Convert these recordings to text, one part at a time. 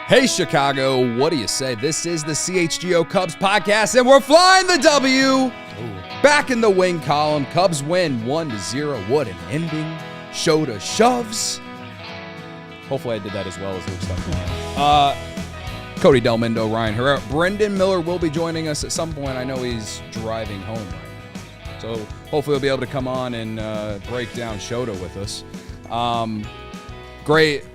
Hey, Chicago, what do you say? This is the CHGO Cubs podcast, and we're flying the W. Ooh. Back in the win column. Cubs win 1-0. What an ending. Shota shoves. Hopefully I did that as well as Luke stuff. Cody Delmindo, Ryan Herrera. Brendan Miller will be joining us at some point. I know he's driving home right now. So hopefully he'll be able to come on and break down Shota with us. Great.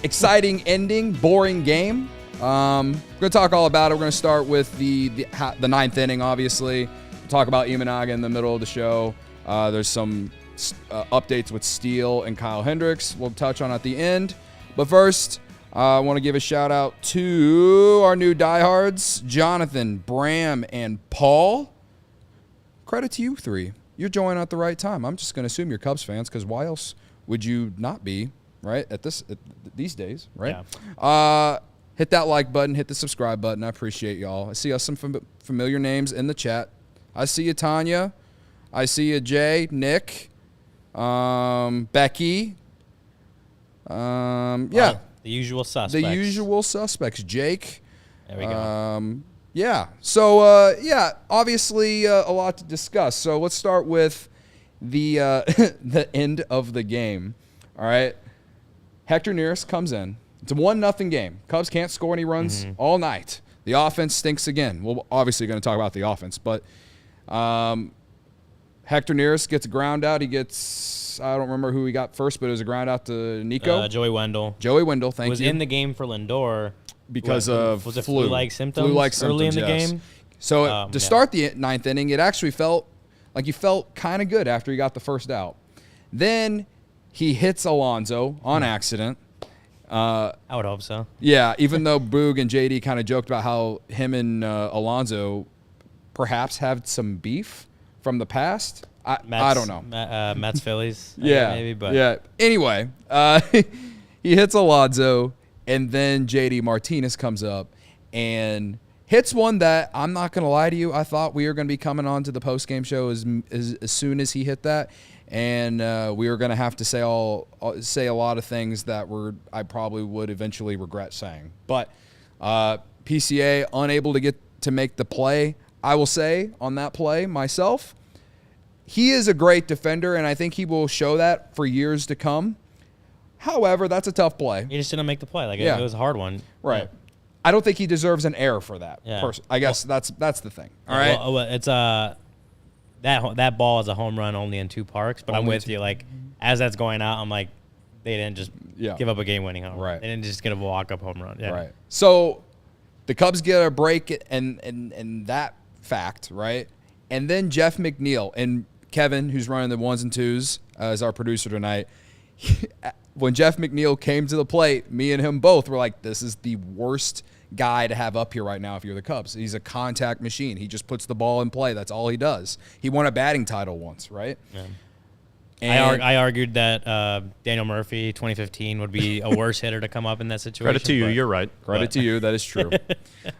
Exciting ending, boring game. We're going to talk all about it. We're going to start with the ninth inning, obviously. We'll talk about Imanaga in the middle of the show. There's some updates with Steele and Kyle Hendricks we'll touch on at the end. But first, I want to give a shout-out to our new diehards, Jonathan, Bram, and Paul. Credit to you three. You're joining at the right time. I'm just going to assume you're Cubs fans, because why else would you not be? Right at these days, right? Yeah. Hit that like button, hit the subscribe button. I appreciate y'all. I see some familiar names in the chat. I see you, Tanya. I see you, Jay, Nick, Becky. Yeah, the usual suspects. The usual suspects. Jake. There we go. Yeah. So obviously a lot to discuss. So let's start with the the end of the game. All right. Hector Neris comes in. It's a 1-0 game. Cubs can't score any runs all night. The offense stinks again. We're obviously going to talk about the offense, but Hector Neris gets a ground out. He gets, I don't remember who he got first, but it was a ground out to Nico. Joey Wendell. Joey Wendell, thank you. Was in the game for Lindor. Because of was it flu-like symptoms? Flu-like symptoms, early in the yes. game? So to start the ninth inning, it actually felt like you felt kind of good after he got the first out. Then he hits Alonso on accident. I would hope so. Yeah, even though Boog and JD kind of joked about how him and Alonso perhaps had some beef from the past. I don't know. Mets, Phillies. Yeah, maybe. But yeah. Anyway, he hits Alonso, and then JD Martinez comes up and hits one that, I'm not going to lie to you, I thought we were going to be coming on to the post-game show as soon as he hit that. And we were going to have to say a lot of things that I probably would eventually regret saying. But PCA unable to get to make the play. I will say on that play myself, he is a great defender, and I think he will show that for years to come. However, that's a tough play. He just didn't make the play. It was a hard one. Right. Yeah. I don't think he deserves an error for that. Yeah. I guess that's the thing. All right. Well, it's that ball is a home run only in 2 parks, but I'm with you. Like, as that's going out, I'm like, they didn't just give up a game-winning home run. Right. They didn't just get a walk-up home run. Yeah. Right. So the Cubs get a break and that fact, right? And then Jeff McNeil and Kevin, who's running the 1s and 2s as our producer tonight, when Jeff McNeil came to the plate, me and him both were like, this is the worst guy to have up here right now if you're the Cubs. He's a contact machine. He just puts the ball in play. That's all he does. He won a batting title once, right? Yeah. And I argued that Daniel Murphy, 2015, would be a worse hitter to come up in that situation. Credit to you. You're right. Credit to you. That is true.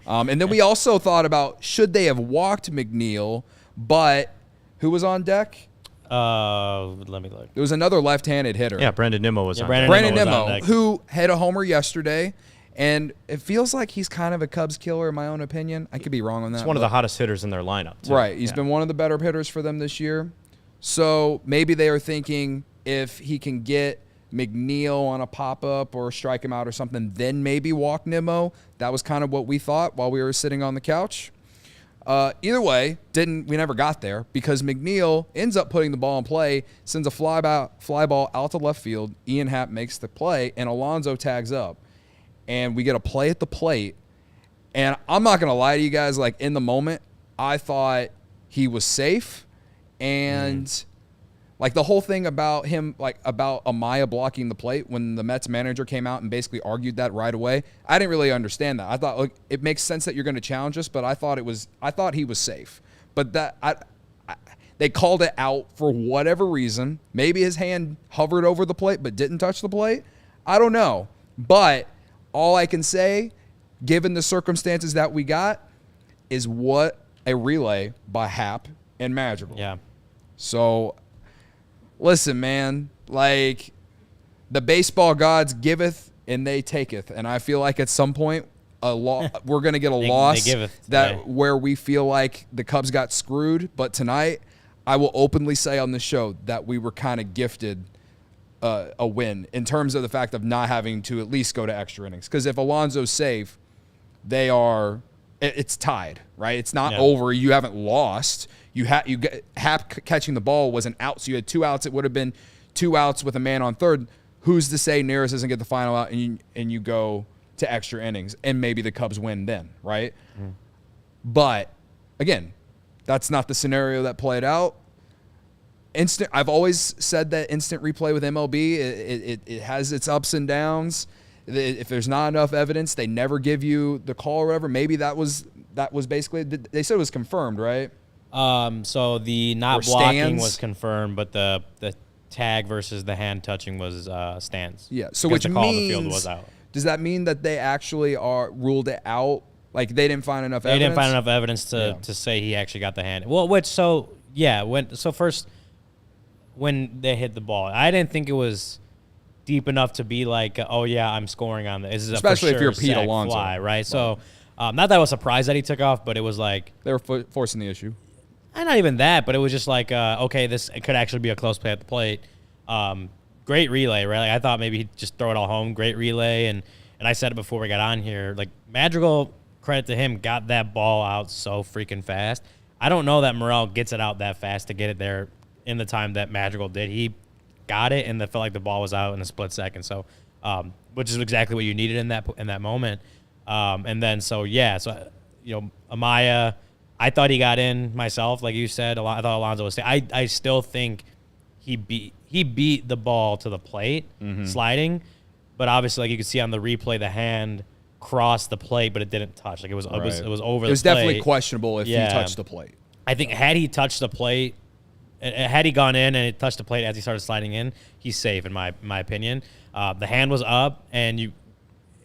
And then we also thought about, should they have walked McNeil, but who was on deck? Let me look. There was another left-handed hitter. Yeah, Brandon Nimmo was on deck. Brandon Nimmo, who had a homer yesterday. And it feels like he's kind of a Cubs killer, in my own opinion. I could be wrong on that. He's one of the hottest hitters in their lineup, too. Right. He's been one of the better hitters for them this year. So maybe they are thinking if he can get McNeil on a pop-up or strike him out or something, then maybe walk Nimmo. That was kind of what we thought while we were sitting on the couch. Either way, we never got there because McNeil ends up putting the ball in play, sends a fly ball out to left field. Ian Happ makes the play, and Alonso tags up. And we get a play at the plate. And I'm not going to lie to you guys, like in the moment, I thought he was safe. And Like the whole thing about him, like about Amaya blocking the plate when the Mets manager came out and basically argued that right away. I didn't really understand that. I thought, look, it makes sense that you're going to challenge us, but I thought he was safe. But they called it out for whatever reason. Maybe his hand hovered over the plate but didn't touch the plate. I don't know. But all I can say, given the circumstances that we got, is what a relay by Hap and Madrigal. Yeah. So, listen, man, like the baseball gods giveth and they taketh. And I feel like at some point, we're going to get a loss where we feel like the Cubs got screwed. But tonight, I will openly say on the show that we were kind of gifted a win in terms of the fact of not having to at least go to extra innings. Because if Alonso's safe, it's tied, right? It's not over. You haven't lost. Hap catching the ball was an out, so you had 2 outs. It would have been 2 outs with a man on third. Who's to say Neris doesn't get the final out and you go to extra innings and maybe the Cubs win then, right? Mm. But again, that's not the scenario that played out. I've always said that instant replay with MLB, it has its ups and downs. If there's not enough evidence, they never give you the call or whatever. Maybe that was basically, they said it was confirmed, right? So the not blocking was confirmed, but the tag versus the hand touching was stands. Yeah. So which the call means, on the field was out. Does that mean that they actually ruled it out? Like they didn't find enough evidence? They didn't find enough evidence to say he actually got the hand. Well, first when they hit the ball, I didn't think it was deep enough to be like, oh yeah, I'm scoring on this. Especially if you're Pete Alonso, fly, right? So, not that I was surprised that he took off, but it was like they were forcing the issue. And not even that, but it was just like, okay, this could actually be a close play at the plate. Great relay, right? Like, I thought maybe he'd just throw it all home. Great relay, and I said it before we got on here. Like Madrigal, credit to him, got that ball out so freaking fast. I don't know that Morel gets it out that fast to get it there in the time that Madrigal did. He got it, and it felt like the ball was out in a split second. So, which is exactly what you needed in that moment. And then Amaya, I thought he got in myself, like you said. I thought Alonso was. I still think he beat the ball to the plate, sliding, but obviously, like you could see on the replay, the hand crossed the plate, but it didn't touch. Like it was over the plate. It was definitely questionable if he touched the plate. I think had he touched the plate, had he gone in and it touched the plate as he started sliding in, he's safe in my opinion. The hand was up, and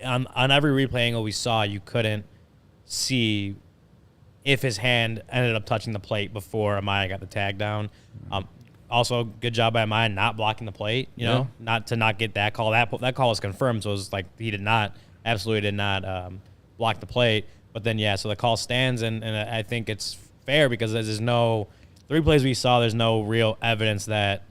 on every replay angle we saw, you couldn't see if his hand ended up touching the plate before Amaya got the tag down. Also, good job by Amaya not blocking the plate, not get that call. That call was confirmed, so it was like he absolutely did not block the plate. But then, so the call stands, and I think it's fair because there's no – the replays we saw, there's no real evidence that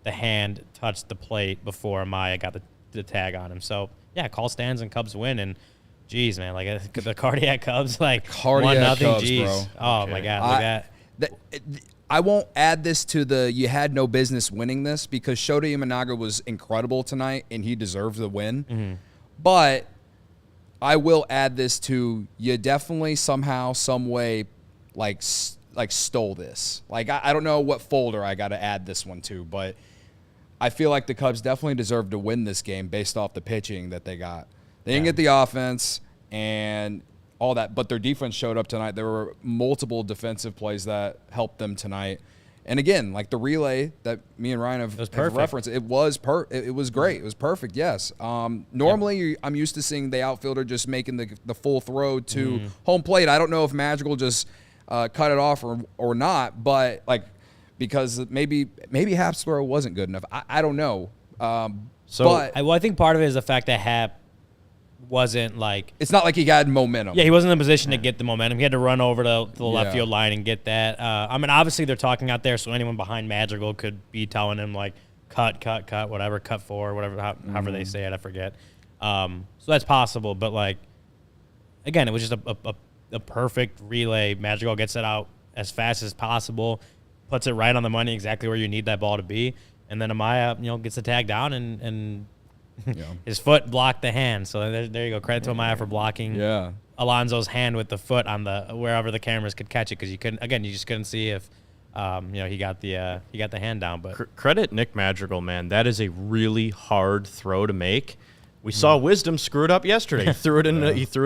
the hand touched the plate before Amaya got the tag on him. So, call stands and Cubs win, and – jeez, man, like the cardiac Cubs, like 1-0. Cubs, jeez. bro. Oh my God, I won't add this to the you had no business winning this because Shota Imanaga was incredible tonight and he deserved the win. Mm-hmm. But I will add this to you definitely somehow, some way, like stole this. Like I don't know what folder I got to add this one to, but I feel like the Cubs definitely deserved to win this game based off the pitching that they got. They didn't get the offense and all that, but their defense showed up tonight. There were multiple defensive plays that helped them tonight. And again, like the relay that me and Ryan have referenced, it was great. It was perfect, yes. Normally, I'm used to seeing the outfielder just making the full throw to home plate. I don't know if Madrigal just cut it off or not, but because maybe Hap's throw wasn't good enough. I don't know. I think part of it is the fact that Hap wasn't like... It's not like he had momentum. Yeah, he wasn't in a position to get the momentum. He had to run over to the left field line and get that. Obviously they're talking out there, so anyone behind Madrigal could be telling him, like, cut, whatever, cut 4, whatever, however they say it, I forget. So that's possible, but, like, again, it was just a perfect relay. Madrigal gets it out as fast as possible, puts it right on the money, exactly where you need that ball to be, and then Amaya, gets the tag down and his foot blocked the hand. So there you go. Credit to Amaya for blocking Alonso's hand with the foot on wherever the cameras could catch it, because you just couldn't see if He got the hand down. But Credit Nick Madrigal, man. That is a really hard throw to make. We saw Wisdom screw it up yesterday. He threw it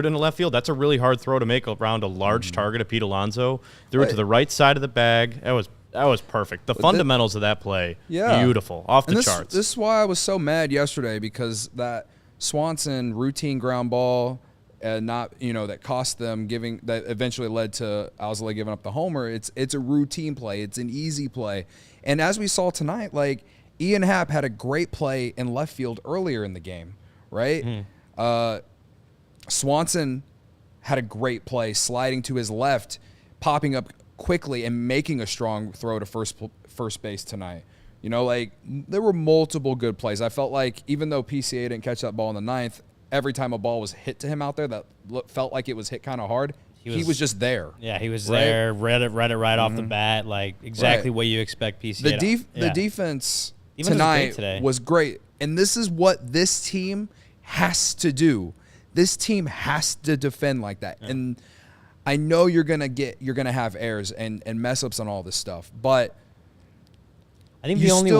in left field. That's a really hard throw to make around a large target of Pete Alonso. Threw it to the right side of the bag. That was perfect. The fundamentals of that play, beautiful, off the charts. This is why I was so mad yesterday, because that Swanson routine ground ball, that cost them that eventually led to ALLCITY giving up the homer. It's a routine play. It's an easy play, and as we saw tonight, like Ian Happ had a great play in left field earlier in the game. Right? Swanson had a great play sliding to his left, popping up quickly and making a strong throw to first base tonight. There were multiple good plays. I felt like even though PCA didn't catch that ball in the ninth, every time a ball was hit to him out there that felt like it was hit kind of hard, he was just there. Yeah, he was there, read it right off the bat, like exactly what you expect PCA The defense tonight was great. And this is what this team has to do. This team has to defend like that. Yeah. And I know you're gonna have errors and mess ups on all this stuff, but I think the only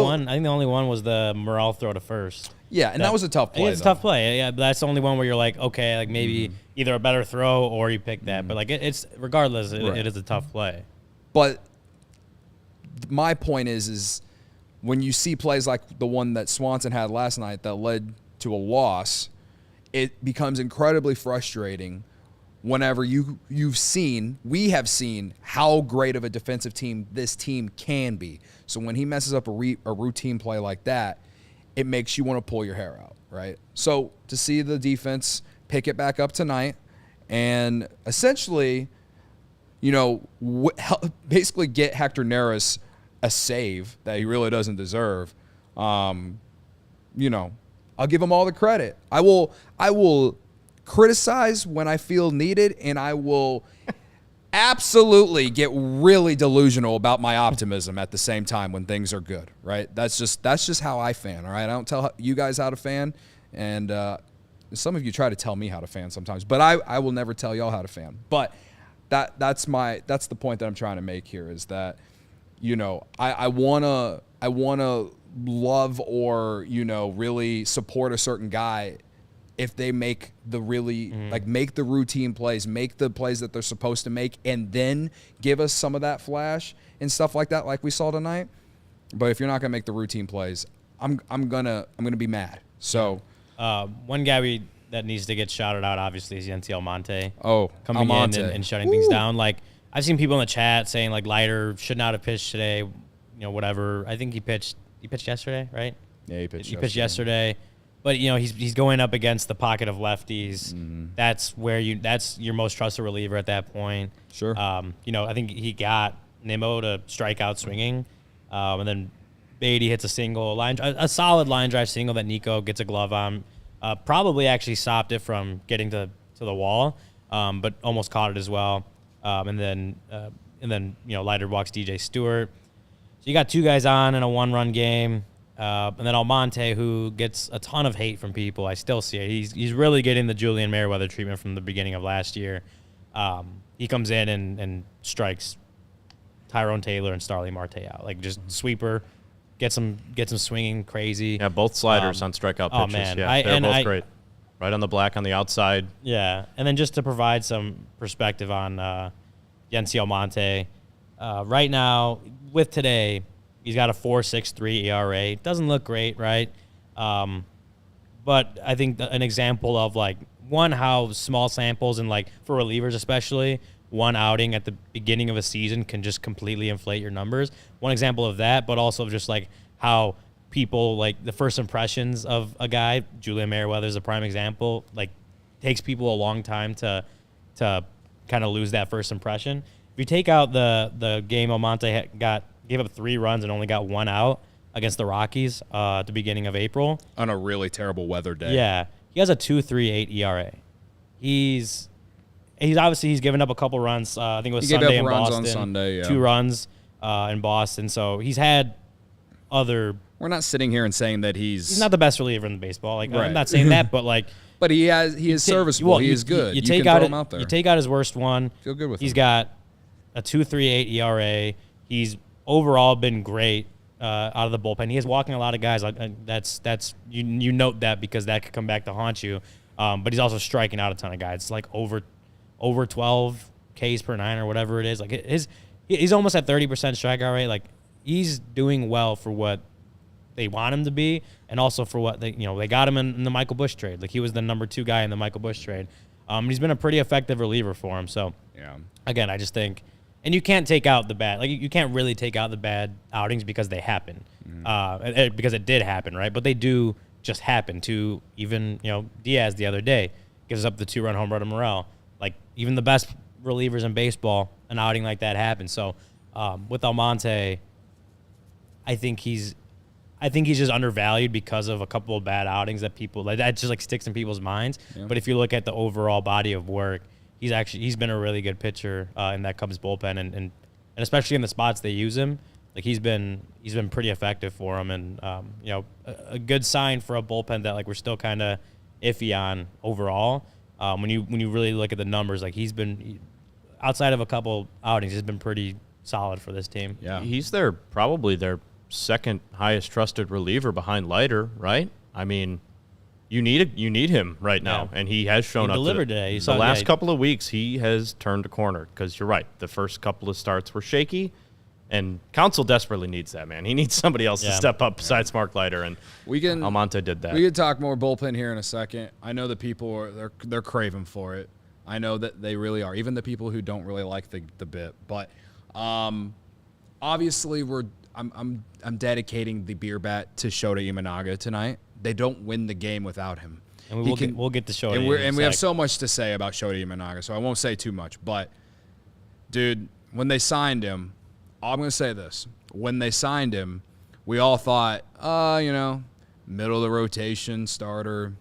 one was the Morel throw to first. Yeah, and that was a tough play. It's a tough play. Yeah, but that's the only one where you're like, okay, like maybe either a better throw or you pick that. But like it's regardless, it is a tough play. But my point is when you see plays like the one that Swanson had last night that led to a loss, it becomes incredibly frustrating whenever we have seen how great of a defensive team this team can be. So when he messes up a routine play like that, it makes you want to pull your hair out, right? So to see the defense pick it back up tonight and essentially, basically get Hector Neris a save that he really doesn't deserve, I'll give him all the credit. I will criticize when I feel needed, and I will absolutely get really delusional about my optimism at the same time when things are good, right? That's just how I fan, all right? I don't tell you guys how to fan, and some of you try to tell me how to fan sometimes, but I will never tell y'all how to fan. But that's the point that I'm trying to make here is that, I wanna love or really support a certain guy if they make the make the routine plays, make the plays that they're supposed to make, and then give us some of that flash and stuff like that, like we saw tonight. But if you're not gonna make the routine plays, I'm gonna be mad. So one guy that needs to get shouted out obviously is Yency Almonte. Coming in and shutting things down. Like I've seen people in the chat saying like Leiter should not have pitched today, whatever. I think he pitched yesterday, right? Yeah, he pitched yesterday. But he's going up against the pocket of lefties. Mm-hmm. That's your most trusted reliever at that point. Sure. I think he got Nimmo to strike out swinging, and then Beatty hits a single a solid line drive single that Nico gets a glove on. Probably actually stopped it from getting to the wall, but almost caught it as well. And then Leiter walks DJ Stewart. So you got two guys on in a one-run game. And then Almonte, who gets a ton of hate from people. I still see it. He's really getting the Julian Merriweather treatment from the beginning of last year. He comes in and strikes Tyrone Taylor and Starling Marte out. Like just sweeper, gets them swinging crazy. Yeah, both sliders on strikeout pitches. Oh, man. Yeah, they're both great. Right on the black on the outside. Yeah, and then just to provide some perspective on Yency Almonte, right now with today, he's got a 4.63 ERA. Doesn't look great, right? But I think an example of how small samples and for relievers especially, one outing at the beginning of a season can just completely inflate your numbers. One example of that, but also just how people the first impressions of a guy, Julian Merriweather is a prime example, takes people a long time to kind of lose that first impression. If you take out the game Almonte gave up 3 runs and only got 1 out against the Rockies at the beginning of April. On a really terrible weather day. Yeah. He has a 2.38 ERA. He's given up a couple runs. I think it was Sunday in Boston. On Sunday, yeah. 2 runs in Boston. So he's had other... We're not sitting here and saying that he's not the best reliever in the baseball. Right. I'm not saying that, but But he is serviceable. He is good. You take out him out there. You take out his worst one. Feel good with him. He's got a 2.38 ERA. He's overall been great out of the bullpen. He is walking a lot of guys. That's you note that because that could come back to haunt you. But he's also striking out a ton of guys. It's like over 12 Ks per nine or whatever it is. Like he's almost at 30% strikeout rate. Like he's doing well for what they want him to be, and also for what they got him in the Michael Busch trade. Like he was the number 2 guy in the Michael Busch trade. He's been a pretty effective reliever for him. So Yeah. Again, I just think, and you can't take out the bad. Like you can't really take out the bad outings because they happen, because it did happen, right? But they do just happen to even Diaz the other day gives up the 2-run home run to Morel. Like even the best relievers in baseball, an outing like that happens. So with Almonte, I think he's just undervalued because of a couple of bad outings that that just like sticks in people's minds. Yeah. But if you look at the overall body of work, he's been a really good pitcher in that Cubs bullpen, and especially in the spots they use him, like he's been pretty effective for them, and a good sign for a bullpen that like we're still kind of iffy on overall. When you really look at the numbers, like he's been outside of a couple outings, he's been pretty solid for this team. Yeah, he's probably their second highest trusted reliever behind Leiter, right? I mean, you need him right now, and he has shown up. Delivered today. The last couple of weeks, he has turned a corner. Because you're right, the first couple of starts were shaky, and Council desperately needs that, man. He needs somebody else to step up besides Mark Leiter, and Almonte did that. We can talk more bullpen here in a second. I know the people they're craving for it. I know that they really are. Even the people who don't really like the bit, but obviously I'm dedicating the beer bat to Shota Imanaga tonight. They don't win the game without him. And we'll get to Shota. And we have so much to say about Shota Imanaga, so I won't say too much. But, dude, when they signed him, I'm going to say this. When they signed him, we all thought, middle of the rotation starter.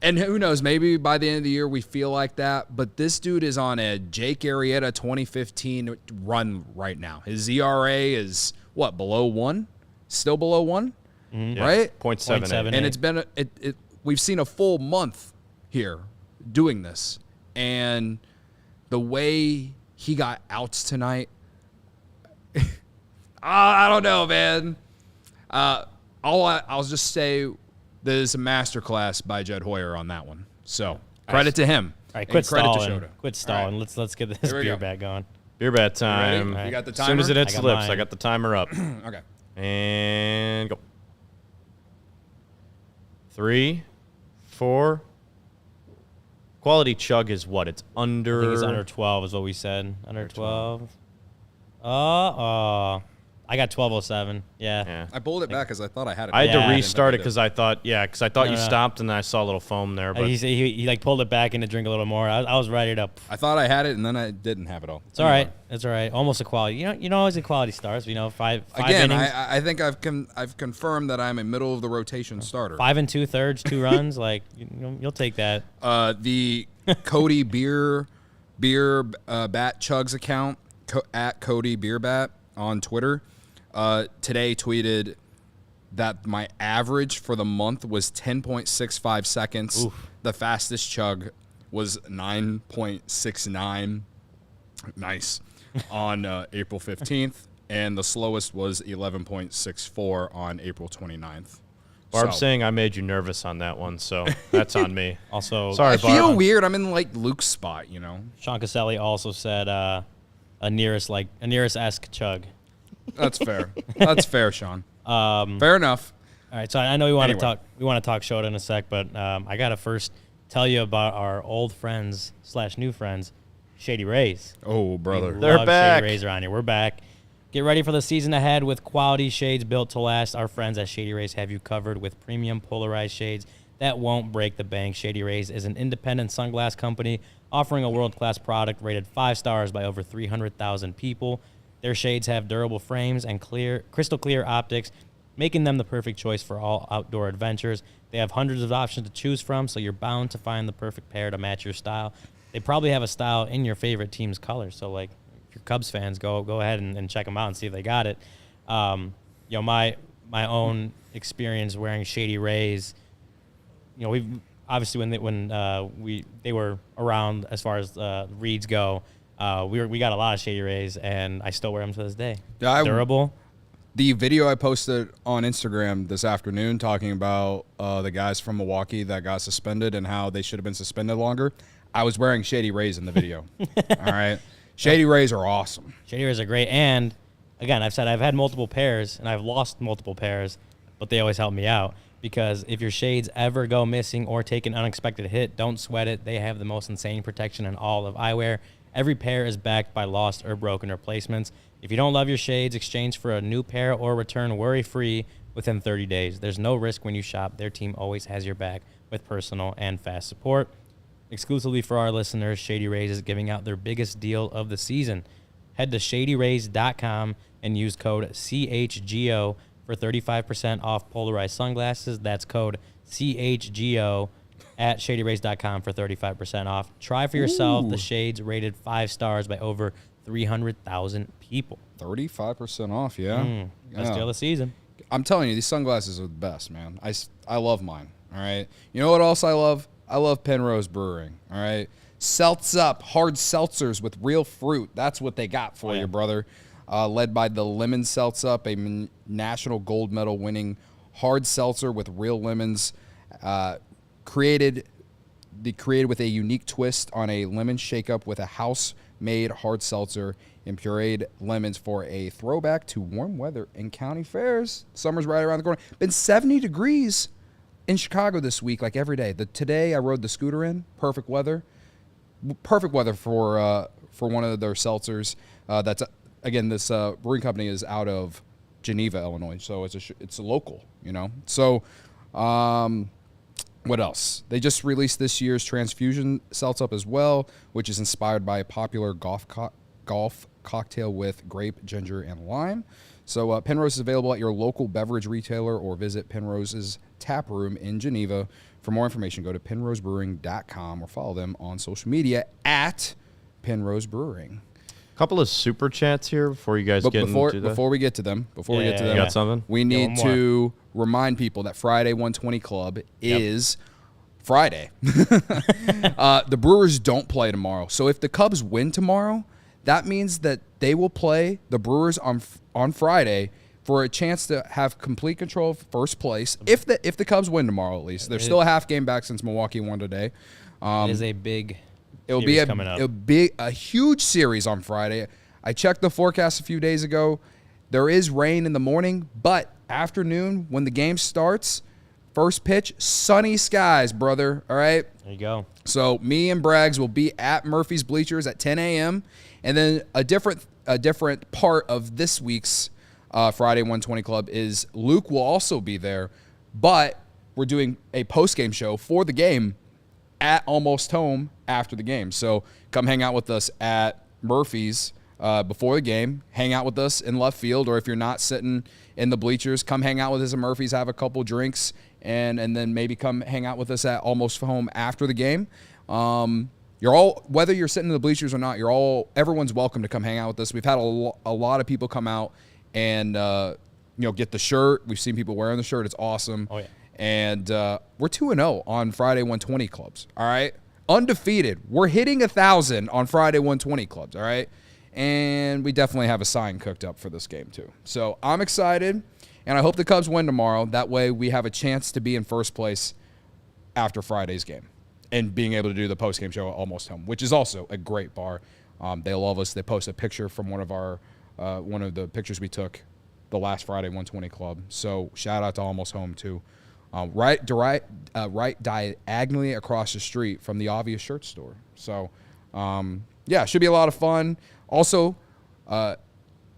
And who knows, maybe by the end of the year we feel like that. But this dude is on a Jake Arrieta 2015 run right now. His ERA is, below 1? Still below 1? Mm-hmm. Right? 0.78. And it's been we've seen a full month here doing this, and the way he got outs tonight, I don't know, man. I'll just say there's a masterclass by Jed Hoyer on that one. So credit to him. All right, quit credit stalling. to Shota. Quit stalling. Right. Let's get this beer back going. Beer bat time. You got the timer? As soon as it hits the lips, mine. I got the timer up. Okay. And go. 3, 4. Quality chug is what? It's under. I think it's under 12 is what we said. Under 12. I got 12:07. Yeah. I pulled it back because I thought I had it. I had to restart it because I thought you No. stopped and then I saw a little foam there. But He like pulled it back in to drink a little more. I was ready to. I thought I had it and then I didn't have it all. It's all right. It's all right. Almost a quality. You know, always a quality starts. Five Again, innings. I think I've confirmed that I'm a middle of the rotation starter. 5 2/3, 2 runs. Like you'll take that. The Cody beer bat chugs account at Cody beer bat on Twitter today tweeted that my average for the month was 10.65 seconds. Oof. The fastest chug was 9.69. Nice. On April 15th. And the slowest was 11.64 on April 29th. Barb's saying I made you nervous on that one, so that's on me. Also, sorry, I feel weird. I'm in like Luke's spot, Sean Caselli also said a nearest-esque chug. That's fair. That's fair, Sean. Fair enough. All right, so I know we want to talk Shota in a sec, but I gotta first tell you about our old friends / new friends, Shady Rays. Oh, brother. They're back. Shady Rays around here. We're back. Get ready for the season ahead with quality shades built to last. Our friends at Shady Rays have you covered with premium polarized shades that won't break the bank. Shady Rays is an independent sunglass company offering a world-class product rated 5 stars by over 300,000 people. Their shades have durable frames and crystal clear optics, making them the perfect choice for all outdoor adventures. They have hundreds of options to choose from, so you're bound to find the perfect pair to match your style. They probably have a style in your favorite team's color, so like if you're Cubs fans, go ahead and check them out and see if they got it. My own experience wearing Shady Rays, we've obviously when they were around as far as reads go. We got a lot of Shady Rays, and I still wear them to this day. Yeah, Durable. The video I posted on Instagram this afternoon talking about the guys from Milwaukee that got suspended and how they should have been suspended longer, I was wearing Shady Rays in the video. All right? Shady Rays are awesome. Shady Rays are great. And, again, I've said I've had multiple pairs, and I've lost multiple pairs, but they always help me out. Because if your shades ever go missing or take an unexpected hit, don't sweat it. They have the most insane protection in all of eyewear. Every pair is backed by lost or broken replacements. If you don't love your shades, exchange for a new pair or return worry-free within 30 days. There's no risk when you shop. Their team always has your back with personal and fast support. Exclusively for our listeners, Shady Rays is giving out their biggest deal of the season. Head to shadyrays.com and use code CHGO for 35% off polarized sunglasses. That's code CHGO at shadyrays.com for 35% off. Try for yourself the shades rated 5 stars by over 300,000 people. 35% off, yeah. Best deal of the season. I'm telling you, these sunglasses are the best, man. I love mine, all right? You know what else I love? I love Penrose Brewing, all right? Seltz Up, hard seltzers with real fruit. That's what they got for you, brother. Led by the Lemon Seltz Up, a national gold medal winning hard seltzer with real lemons. Created with a unique twist on a lemon shake-up with a house-made hard seltzer and pureed lemons for a throwback to warm weather in county fairs. Summer's right around the corner. Been 70 degrees in Chicago this week, like every day. Today I rode the scooter in. Perfect weather. Perfect weather for one of their seltzers. Again, this brewing company is out of Geneva, Illinois, so it's a local, you know. So, what else? They just released this year's Transfusion Seltz Up as well, which is inspired by a popular golf cocktail with grape, ginger, and lime. So, Penrose is available at your local beverage retailer or visit Penrose's tap room in Geneva. For more information, go to penrosebrewing.com or follow them on social media at Penrose Brewing. Couple of super chats here before you guys get into that. Before we get to them, you got something? We need to remind people that Friday 120 Club is Friday. The Brewers don't play tomorrow. So if the Cubs win tomorrow, that means that they will play the Brewers on Friday for a chance to have complete control of first place. If the Cubs win tomorrow, at least. They're still a half game back since Milwaukee won today. It is a big It'll be a huge series on Friday. I checked the forecast a few days ago. There is rain in the morning, but afternoon when the game starts, first pitch, sunny skies, brother. All right? There you go. So me and Braggs will be at Murphy's Bleachers at 10 a.m. And then a different part of this week's Friday 120 Club is Luke will also be there, but we're doing a post-game show for the game at Almost Home after the game. So come hang out with us at Murphy's before the game. Hang out with us in left field, or if you're not sitting in the bleachers, come hang out with us at Murphy's, have a couple drinks, and then maybe come hang out with us at Almost Home after the game. Whether you're sitting in the bleachers or not, everyone's welcome to come hang out with us. We've had a lot of people come out and get the shirt. We've seen people wearing the shirt. It's awesome. Oh yeah. And we're 2-0 on Friday 120 Clubs, all right? Undefeated. We're hitting 1,000 on Friday 120 Clubs, all right? And we definitely have a sign cooked up for this game, too. So I'm excited, and I hope the Cubs win tomorrow. That way we have a chance to be in first place after Friday's game and being able to do the post-game show at Almost Home, which is also a great bar. They love us. They post a picture from one of the pictures we took the last Friday 120 Club. So shout out to Almost Home, too. Right diagonally across the street from the Obvious Shirt Store. So, it should be a lot of fun. Also,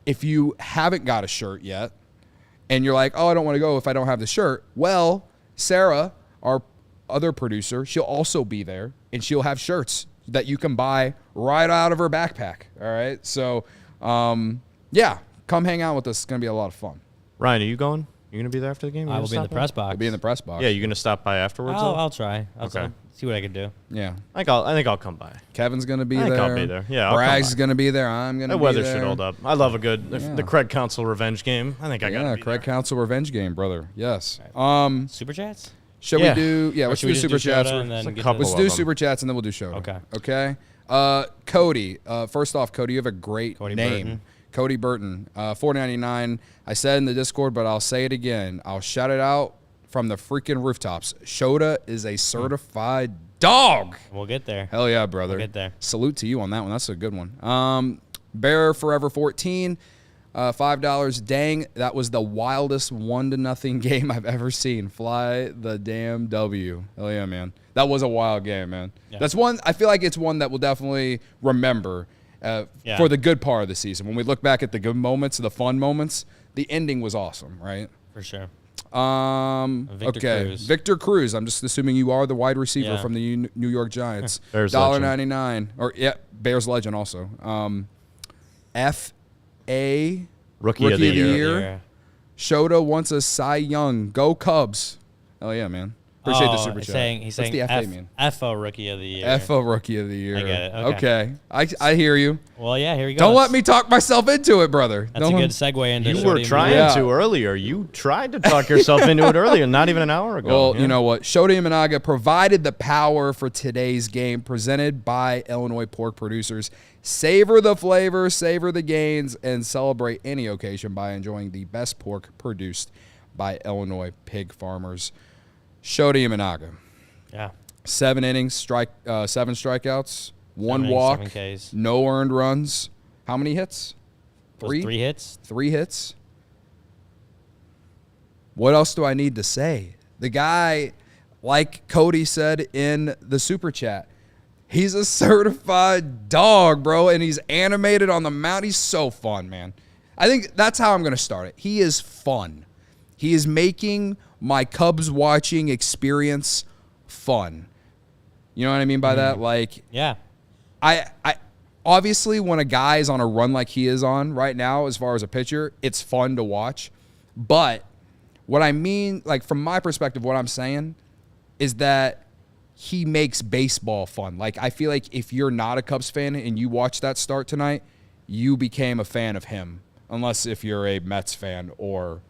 if you haven't got a shirt yet and you're like, oh, I don't want to go if I don't have the shirt, well, Sarah, our other producer, she'll also be there, and she'll have shirts that you can buy right out of her backpack, all right? So, come hang out with us. It's going to be a lot of fun. Ryan, are you going? You going to be there after the game? I will be in the press box. You'll be in the press box. Yeah, you going to stop by afterwards? I'll try. I'll Okay. see what I can do. Yeah. I think I'll come by. Kevin's going to be I there. think I'll be there. Yeah, I'll Bragg's come by. going to be there. I'm going to be there. The weather should hold up. I love the Craig Council revenge game. I think I got to be Craig Council revenge game, brother. Yes. Super chats? Shall we do? Yeah, let's do super chats. And then It's a get couple to Let's of do them. super chats and then we'll do show. Okay. Okay. Cody. First off, Cody, you have a great Cody name. Burton. Cody Burton. $4.99. I said in the Discord, but I'll say it again. I'll shout it out from the freaking rooftops. Shota is a certified dog. We'll get there. Hell yeah, brother. We'll get there. Salute to you on that one. That's a good one. Bear Forever 14. $5. Dang, that was the wildest 1-0 game I've ever seen. Fly the damn W. Hell yeah, man. That was a wild game, man. Yeah. That's one. I feel like it's one that we'll definitely remember for the good part of the season. When we look back at the good moments, the fun moments, the ending was awesome, right? For sure. Okay. Cruz. Victor Cruz. I'm just assuming you are the wide receiver Yeah. from the New York Giants. Bears $1.99. Or Bears legend also. F.A. Rookie of the year. Yeah. Shota wants a Cy Young. Go Cubs. Oh yeah, man. Appreciate the super chat. He's What's saying the FA mean? FO Rookie of the Year. FO Rookie of the Year. I get it. Okay. I hear you. Well, yeah, here we go. Don't let me talk myself into it, brother. That's a good segue into You Shota were Imanaga. trying Yeah. to earlier. You tried to talk yourself into it earlier, not even an hour ago. Well, Yeah. you know what? Shota Imanaga provided the power for today's game, presented by Illinois pork producers. Savor the flavor, savor the gains, and celebrate any occasion by enjoying the best pork produced by Illinois pig farmers. Shota Imanaga. Yeah. 7 innings, 7 strikeouts, 1 innings, walk, 7 Ks. no earned runs. How many hits? Was 3 hits. 3 hits. What else do I need to say? The guy, like Cody said in the super chat, he's a certified dog, bro, and he's animated on the mound. He's so fun, man. I think that's how I'm going to start it. He is fun. He is making my Cubs watching experience fun. You know what I mean by that? Like, Yeah. I obviously when a guy is on a run like he is on right now, as far as a pitcher, it's fun to watch. But what I mean, like from my perspective, what I'm saying is that he makes baseball fun. Like I feel like if you're not a Cubs fan and you watch that start tonight, you became a fan of him. Unless if you're a Mets fan or,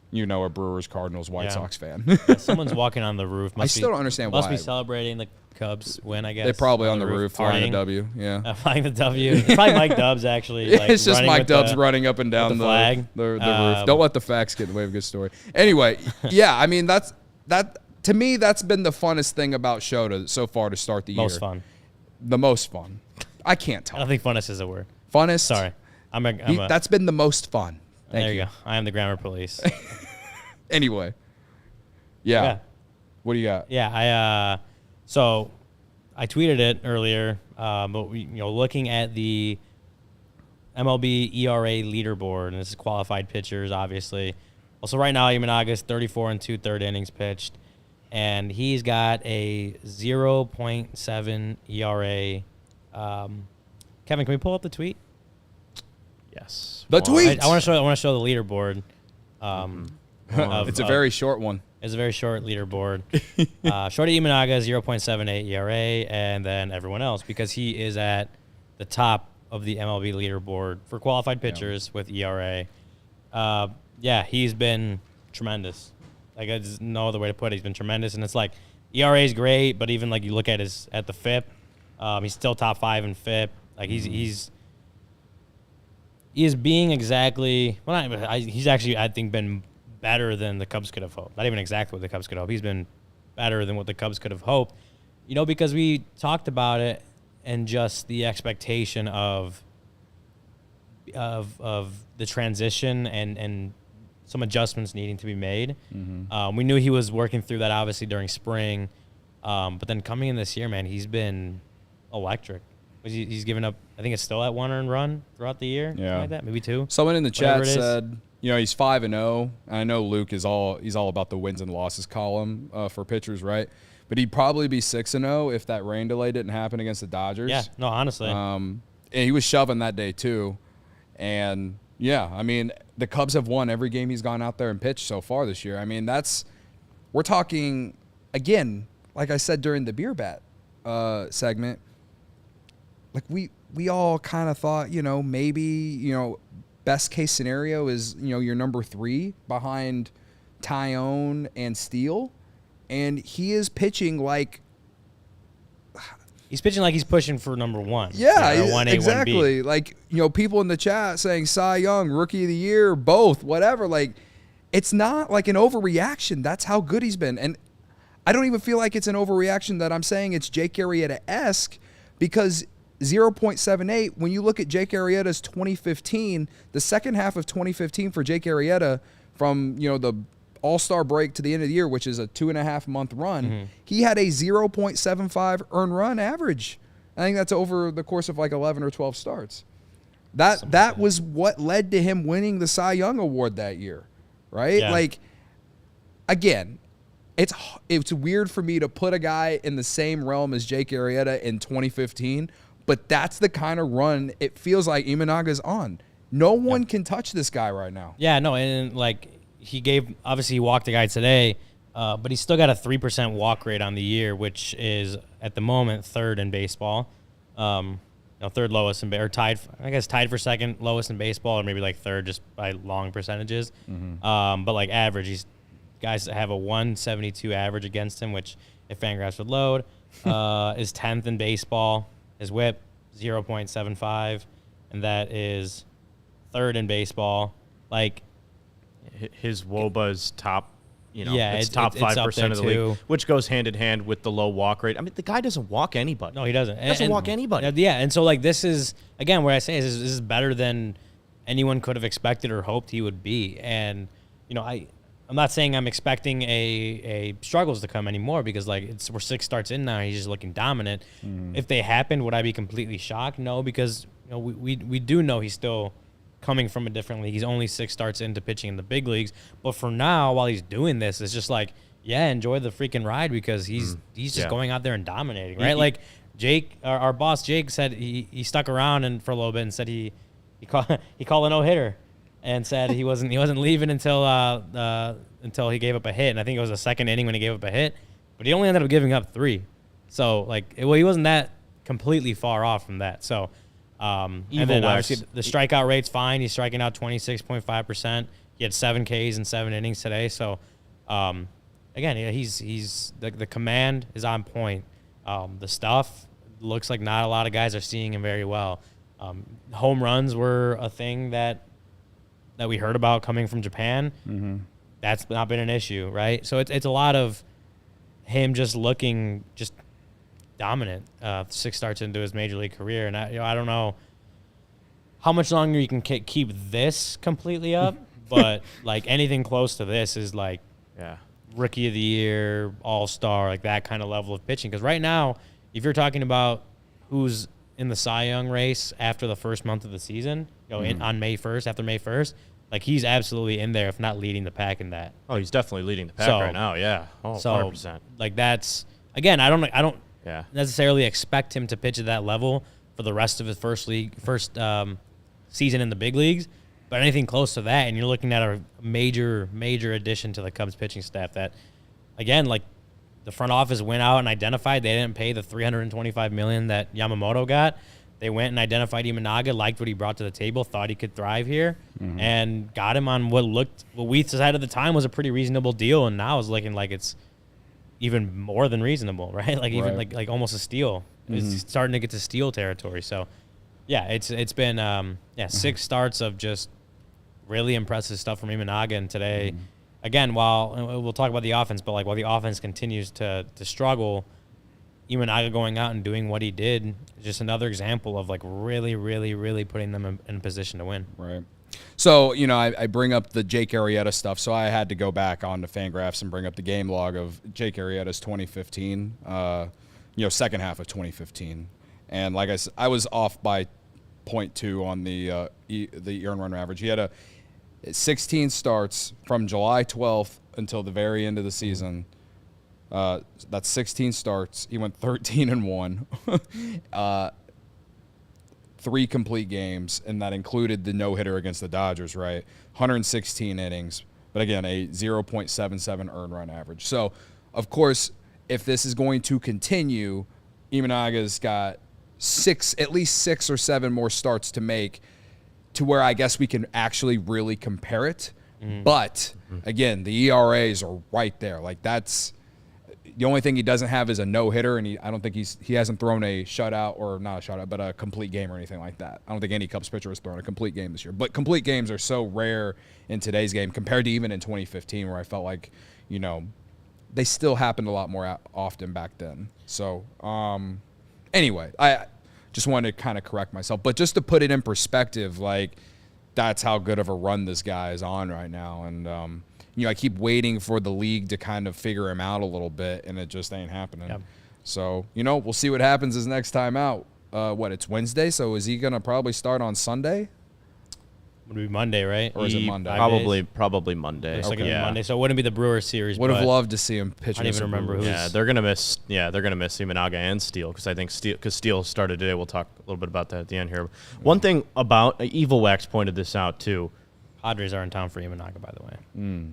you know, a Brewers, Cardinals, White Sox fan. Someone's walking on the roof. I still don't understand must why. be celebrating the Cubs win, I guess. They're probably on the roof flying partying. the W. Yeah. Flying the W. It's probably Mike Dubs, actually. Like, It's just running Mike with Dubs the- running up and down the flag. the roof. Don't let the facts get in the way of a good story. Anyway, yeah, I mean that to me that's been the funnest thing about Shota so far to start the year. Most fun. The most fun. I can't I talk. don't think funnest is a word. Funnest. Sorry. That's been the most fun. Thank There you go. I am the grammar police. Anyway. Yeah. Yeah. What do you got? Yeah, so I tweeted it earlier, but looking at the MLB ERA leaderboard, and this is qualified pitchers, obviously. Also, right now, Imanaga's 34 and 2/3 innings pitched, and he's got a 0.7 ERA. Kevin, can we pull up the tweet? Yes. The tweet. I want to show the leaderboard. It's a very short one. It's a very short leaderboard. Shota Imanaga, 0.78 ERA, and then everyone else, because he is at the top of the MLB leaderboard for qualified pitchers with ERA. He's been tremendous. Like, there's no other way to put it. He's been tremendous, and it's like ERA is great, but even like you look at the FIP, he's still top 5 in FIP. Like he is being exactly he's actually, I think, been better than the Cubs could have hoped. Not even exactly what the Cubs could have hoped. He's been better than what the Cubs could have hoped. Because we talked about it and just the expectation of the transition and some adjustments needing to be made. Mm-hmm. We knew he was working through that obviously during spring, but then coming in this year, man, he's been electric. He's given up, I think it's still at 1 earned run throughout the year. Yeah. Like that, maybe 2. Someone in the chat Whatever it is. said, he's 5-0. And I know Luke he's all about the wins and losses column for pitchers, right? But he'd probably be 6-0 if that rain delay didn't happen against the Dodgers. Yeah, no, honestly. And he was shoving that day too. And yeah, I mean, the Cubs have won every game he's gone out there and pitched so far this year. I mean, we're talking, again, like I said during the beer bat segment, like we all kind of thought, maybe, best case scenario is, your number 3 behind Tyone and Steele. And he is pitching like He's pitching like he's pushing for number one. Yeah, 1A, exactly. 1B. Like, people in the chat saying Cy Young, Rookie of the Year, both, whatever. Like, it's not like an overreaction. That's how good he's been. And I don't even feel like it's an overreaction that I'm saying it's Jake Arrieta-esque, because 0.78, when you look at Jake Arrieta's 2015, the second half of 2015 for Jake Arrieta, from the All-Star break to the end of the year, which is a 2.5-month run, he had a 0.75 earned run average. I think that's over the course of like 11 or 12 starts. That was what led to him winning the Cy Young Award that year, right? Yeah. Like, again, it's weird for me to put a guy in the same realm as Jake Arrieta in 2015, but that's the kind of run it feels like Imanaga's on. No one can touch this guy right now. Yeah, no, and like obviously he walked a guy today, but he's still got a 3% walk rate on the year, which is at the moment third in baseball. Third lowest or tied for second lowest in baseball, or maybe like third just by long percentages. But like average, guys that have a 172 average against him, which if Fangraphs would load, is 10th in baseball. His whip 0.75, and that is third in baseball. Like, his WOBA's top, it's top 5% of the too. league, which goes hand in hand with the low walk rate. I mean, the guy doesn't walk anybody. No, he doesn't. He doesn't walk anybody. Yeah, and so like this is, again, what I say is this is better than anyone could have expected or hoped he would be. And I'm not saying I'm expecting a struggles to come anymore, because like we're 6 starts in now, he's just looking dominant. If they happened, would I be completely shocked? No, because we do know he's still coming from a different league. He's only 6 starts into pitching in the big leagues. But for now, while he's doing this, it's just like, yeah, enjoy the freaking ride, because he's just going out there and dominating, right? Like Jake, our boss Jake, said he stuck around and for a little bit and said he called a no-hitter. And said he wasn't leaving until he gave up a hit, and I think it was the second inning when he gave up a hit, but he only ended up giving up 3. So like, he wasn't that completely far off from that. So, and then obviously the strikeout rate's fine. He's striking out 26.5%. He had 7 Ks in 7 innings today. So, again, he's the command is on point. The stuff looks like not a lot of guys are seeing him very well. Home runs were a thing that we heard about coming from Japan. That's not been an issue, right? So it's a lot of him just looking just dominant. 6 starts into his major league career, and I don't know how much longer you can keep this completely up, but like anything close to this is like Rookie of the Year, All-Star, like that kind of level of pitching. Because right now, if you're talking about who's in the Cy Young race after the first month of the season, on May 1st, after May 1st, like he's absolutely in there, if not leading the pack in that. Oh, he's definitely leading the pack right now. Yeah. Oh, so 100%. Like that's, again, I don't necessarily expect him to pitch at that level for the rest of his first season in the big leagues, but anything close to that, and you're looking at a major addition to the Cubs pitching staff that, again, like the front office went out and identified they didn't pay the $325 million that Yamamoto got. They went and identified Imanaga, liked what he brought to the table, thought he could thrive here, and got him on what we decided at the time was a pretty reasonable deal, and now it's looking like it's even more than reasonable, right? Like even like almost a steal. It's starting to get to steal territory. So, yeah, it's been 6 starts of just really impressive stuff from Imanaga, and today, again, while we'll talk about the offense, but like while the offense continues to struggle, Imanaga going out and doing what he did is just another example of like really, really, really putting them in a position to win. Right. So, I bring up the Jake Arrieta stuff, so I had to go back onto Fangraphs and bring up the game log of Jake Arrieta's 2015, second half of 2015. And like I said, I was off by 0.2 on the earned run average. He had 16 starts from July 12th until the very end of the season. That's 16 starts. He went 13-1, 3 complete games, and that included the no-hitter against the Dodgers, right? 116 innings, but again, a 0.77 earned run average. So, of course, if this is going to continue, Imanaga's got at least 6 or 7 more starts to make to where I guess we can actually really compare it. But, again, the ERAs are right there. Like, that's The only thing he doesn't have is a no-hitter, and I don't think he hasn't thrown a shutout, or not a shutout, but a complete game or anything like that. I don't think any Cubs pitcher has thrown a complete game this year. But complete games are so rare in today's game compared to even in 2015, where I felt like, they still happened a lot more often back then. So, anyway, I just wanted to kind of correct myself. But just to put it in perspective, like, that's how good of a run this guy is on right now. And, I keep waiting for the league to kind of figure him out a little bit, and it just ain't happening. Yep. So, we'll see what happens his next time out. It's Wednesday, so is he going to probably start on Sunday? Would be Monday, right? Or is it Monday? Probably Monday. Looks like it'd be Monday, so it wouldn't be the Brewers series. Would have loved to see him pitch. I don't even remember who. Yeah, they're gonna miss. Yeah, they're gonna miss Imanaga and Steele, because I think Steele started today. We'll talk a little bit about that at the end here. One thing about Evil Wax pointed this out too. Padres are in town for Imanaga, by the way.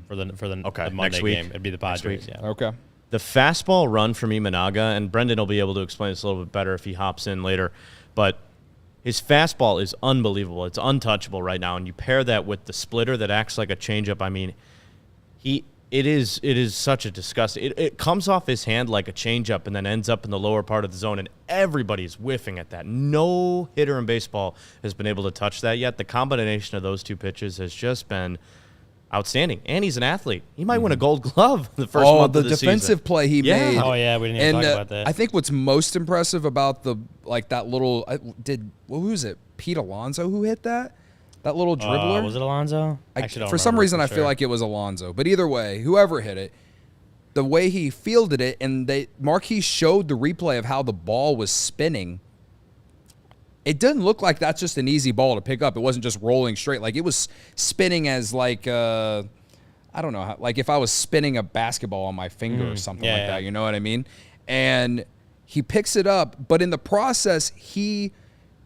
For the next Monday week. game, it'd be the Padres. Yeah. Okay. The fastball run from Imanaga, and Brendan will be able to explain this a little bit better if he hops in later, but his fastball is unbelievable. It's untouchable right now, and you pair that with the splitter that acts like a changeup. I mean, it is such a disgusting. It comes off his hand like a changeup and then ends up in the lower part of the zone, and everybody's whiffing at that. No hitter in baseball has been able to touch that yet. The combination of those two pitches has just been outstanding, and he's an athlete. He might win a Gold Glove the first month of the defensive season. play he made. Oh yeah, we didn't even talk about that. I think what's most impressive about that little who was it? Pete Alonso who hit that little dribbler? Was it Alonso? For some reason, I feel like it was Alonso. But either way, whoever hit it, the way he fielded it, and Marquis showed the replay of how the ball was spinning. It didn't look like that's just an easy ball to pick up. It wasn't just rolling straight. Like, it was spinning as like, I don't know, like if I was spinning a basketball on my finger or something like that. You know what I mean? And he picks it up, but in the process, he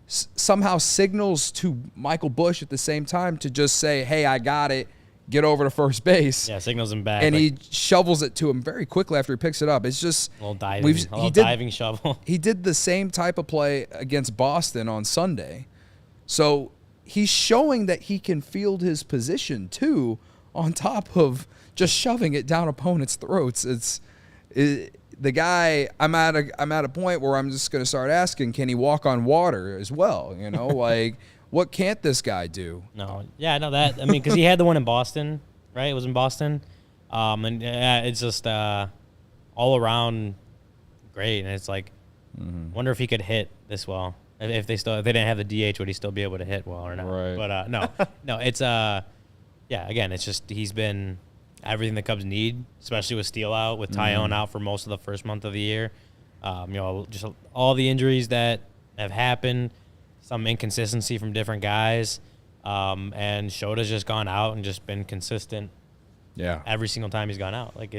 somehow signals to Michael Busch at the same time to just say, hey, I got it. Get over to first base. Yeah, signals him back. And he shovels it to him very quickly after he picks it up. It's just a little diving shovel. He did the same type of play against Boston on Sunday. So he's showing that he can field his position too, on top of just shoving it down opponents' throats. The guy, I'm at a point where I'm just going to start asking, can he walk on water as well? Like, what can't this guy do? Because he had the one in Boston, right? It was in Boston. And it's just all around great. And it's like, wonder if he could hit this well. If they didn't have the DH, would he still be able to hit well or not? Right. But no, it's again, it's just he's been everything the Cubs need, especially with Steele out, with Tyone out for most of the first month of the year. Just all the injuries that have happened, some inconsistency from different guys, and Shota's just gone out and just been consistent. Yeah. Every single time he's gone out, like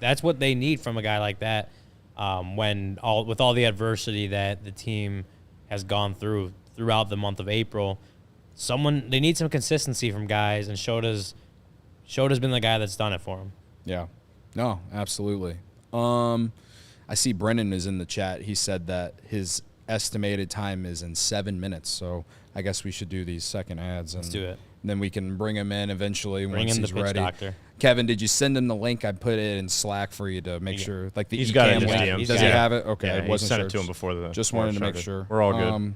that's what they need from a guy like that. With all the adversity that the team has gone throughout the month of April, they need some consistency from guys, and Shota's been the guy that's done it for him. Yeah. No, absolutely. I see Brennan is in the chat. He said that his estimated time is in 7 minutes, so I guess we should do these second ads. Let's do it. And then we can bring him in eventually once he's pitch ready. doctor. Kevin, did you send him the link? I put it in Slack for you to make sure, like the He's got it in his link. DMs. Does he have it? Okay, Yeah, I wasn't sent sure. it to him before the. Just before it wanted to make started. sure. We're all good.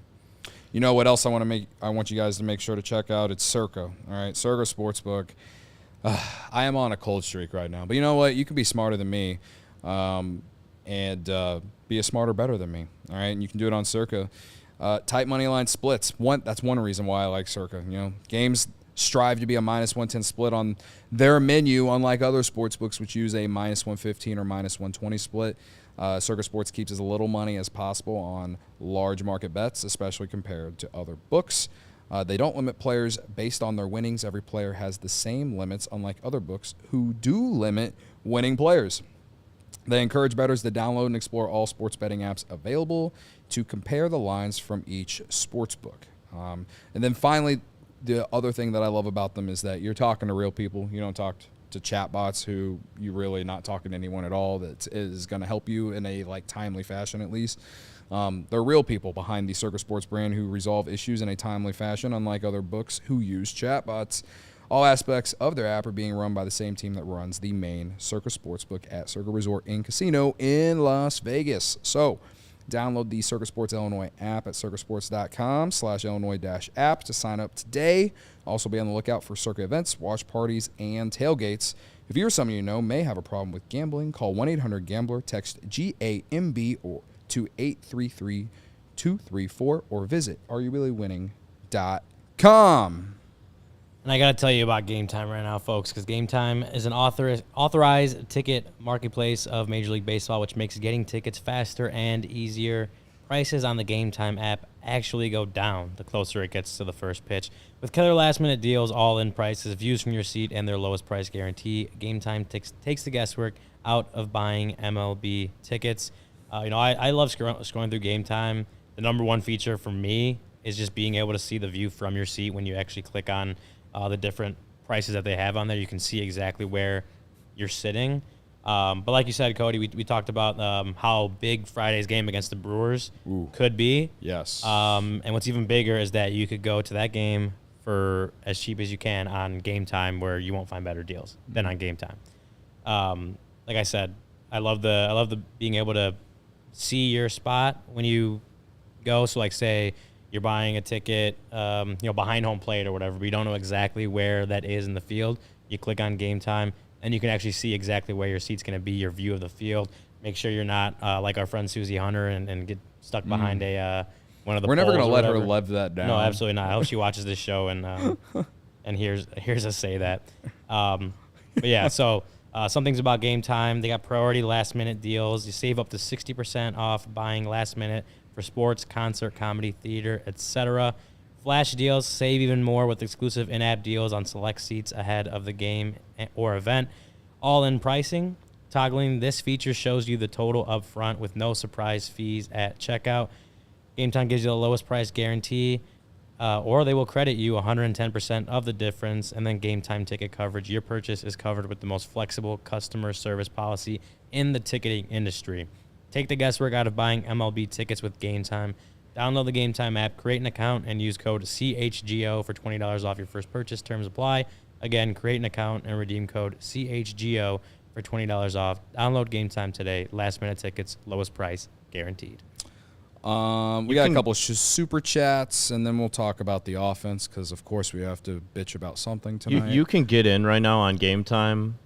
You know what else I want you guys to make sure to check out? It's Circa. All right, Circa Sportsbook. I am on a cold streak right now, but you know what? You can be smarter than me, and be a smarter, better than me. All right, and you can do it on Circa. Tight money line splits. That's one reason why I like Circa. Games strive to be a -110 split on their menu, unlike other sports books which use a -115 or -120 split. Circa Sports keeps as little money as possible on large market bets, especially compared to other books. They don't limit players based on their winnings. Every player has the same limits, unlike other books who do limit winning players. They encourage bettors to download and explore all sports betting apps available to compare the lines from each sports book. And then finally, the other thing that I love about them is that you're talking to real people. You don't talk to chatbots who you're really not talking to anyone at all that is going to help you in a timely fashion at least. They're real people behind the Circa Sports brand who resolve issues in a timely fashion, unlike other books who use chatbots. All aspects of their app are being run by the same team that runs the main Circa Sportsbook at Circa Resort and Casino in Las Vegas. So download the Circa Sports Illinois app at circasports.com/Illinois-app to sign up today. Also be on the lookout for Circa events, watch parties, and tailgates. If you or someone you know may have a problem with gambling, call 1-800-GAMBLER, text GAMB or to 833-234, or visit areyourreallywinning.com. And I got to tell you about Game Time right now, folks, because Game Time is an authorized ticket marketplace of Major League Baseball, which makes getting tickets faster and easier. Prices on the Game Time app actually go down the closer it gets to the first pitch. With killer last-minute deals, all-in prices, views from your seat, and their lowest price guarantee, Game Time takes the guesswork out of buying MLB tickets. I love scrolling through Game Time. The number one feature for me is just being able to see the view from your seat when you actually click on the different prices that they have on there. You can see exactly where you're sitting. But like you said, Cody, we talked about how big Friday's game against the Brewers could be. Yes. And what's even bigger is that you could go to that game for as cheap as you can on Game Time, where you won't find better deals than on Game Time. Like I said, I love the being able to see your spot when you go. So like say you're buying a ticket, behind home plate or whatever, but you don't know exactly where that is in the field. You click on Game Time, and you can actually see exactly where your seat's going to be, your view of the field. Make sure you're not like our friend Susie Hunter and get stuck behind one of the. We're never going to let her whatever. live that down. No, absolutely not. I hope she watches this show and hears us say that. But yeah, so some things about Game Time. They got priority last-minute deals. You save up to 60% off buying last minute for sports, concert, comedy, theater, etc. Flash deals, save even more with exclusive in-app deals on select seats ahead of the game or event. All-in pricing. Toggling this feature shows you the total up front with no surprise fees at checkout. Game Time gives you the lowest price guarantee, or they will credit you 110% of the difference, and then Game Time ticket coverage. Your purchase is covered with the most flexible customer service policy in the ticketing industry. Take the guesswork out of buying MLB tickets with Game Time. Download the Game Time app, create an account, and use code CHGO for $20 off your first purchase. Terms apply. Again, create an account and redeem code CHGO for $20 off. Download Game Time today. Last-minute tickets, lowest price, guaranteed. We got a couple of super chats, and then we'll talk about the offense because, of course, we have to bitch about something tonight. You can get in right now on Game Time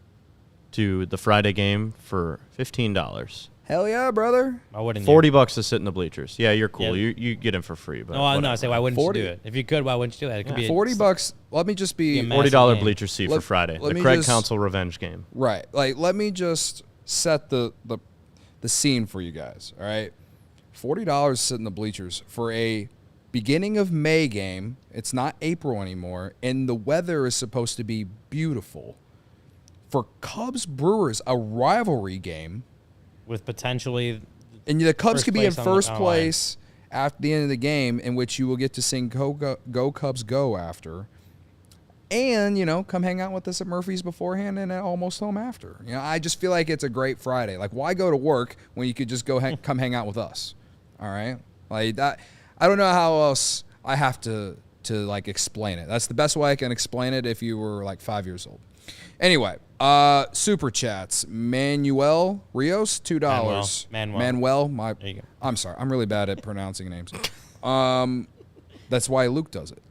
to the Friday game for $15. Hell yeah, brother. Why wouldn't $40 to sit in the bleachers. Yeah, you're cool. Yeah. You get in for free. But No, I say why wouldn't 40? you do it? If you could, why wouldn't you do that? It could be $40. Let me just be massive $40 game. bleacher seat for Friday. let The me Craig just- Council revenge game. right. Like, let me just set the scene for you guys. All right, $40 sit in the bleachers for a beginning of May game. It's not April anymore, and the weather is supposed to be beautiful. For Cubs Brewers, a rivalry game. with potentially. And the Cubs First could be in place on the first line. place after the end of the game, in which you will get to sing Go Cubs Go after. And, come hang out with us at Murphy's beforehand and at Almost Home after. I just feel like it's a great Friday. Like, why go to work when you could just go come hang out with us? All right? Like, that. I don't know how else I have to explain it. That's the best way I can explain it if you were, 5 years old. Anyway, super chats. Manuel Rios, $2. Manuel. There you go. I'm sorry. I'm really bad at pronouncing names. That's why Luke does it.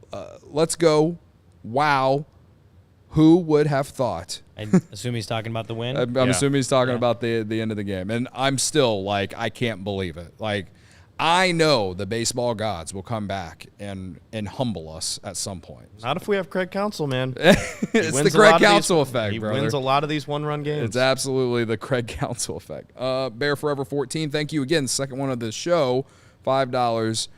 Let's go. Wow. Who would have thought? I assume he's talking about the win. I'm assuming he's talking about the end of the game. And I'm still I can't believe it. I know the baseball gods will come back and humble us at some point. Not if we have Craig Council, man. It's the Craig Council effect, brother. He wins a lot of these one-run games. It's absolutely the Craig Council effect. Bear Forever 14, thank you again. Second one of the show, $5.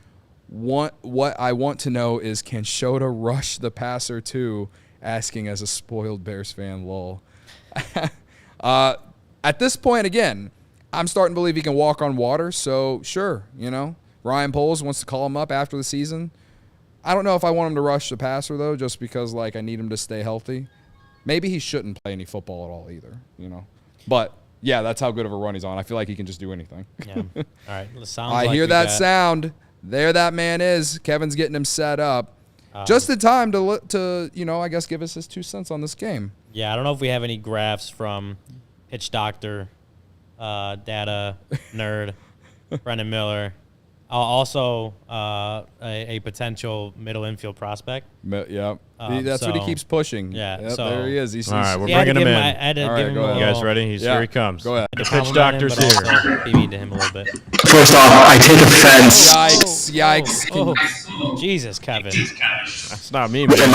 What I want to know is, can Shota rush the passer too? Asking as a spoiled Bears fan, lol. At this point, again, I'm starting to believe he can walk on water, so sure, Ryan Poles wants to call him up after the season. I don't know if I want him to rush the passer, though, just because, I need him to stay healthy. Maybe he shouldn't play any football at all either, But, yeah, that's how good of a run he's on. I feel like he can just do anything. Yeah. All right. Well, I hear that sound. There that man is. Kevin's getting him set up. Just in time to I guess give us his 2 cents on this game. Yeah, I don't know if we have any graphs from Pitch Doctor, Data Nerd, Brennan Miller. Also, a potential middle infield prospect. Yeah, that's what he keeps pushing. Yeah, yep, so there he is. All right, we're bringing him in. I had to All give right, him go a ahead. You guys little- ready? Here he comes. Go ahead. The pitch compliment him, doctor's but here. also be mean to him a little bit. First off, I take offense. Yikes! Oh, Jesus, Kevin. That's not me, man.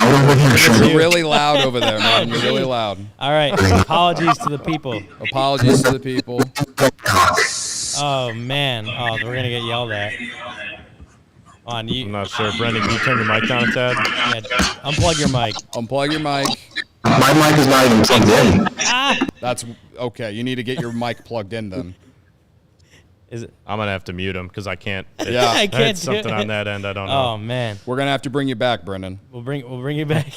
You're really loud over there, man. You're really loud. All right, apologies to the people. Apologies to the people. Oh, man. Oh, we're going to get yelled at. On I'm you. not sure. Brendan, can you turn your mic down a tad? Yeah, unplug your mic. Unplug your mic. My mic is not even plugged in. That's okay. You need to get your mic plugged in then. Is it? I'm going to have to mute him because I can't. Yeah. I I can't had do something it. on that end. I don't know. Oh, man. We're gonna have to bring you back, Brennan. We'll bring you back.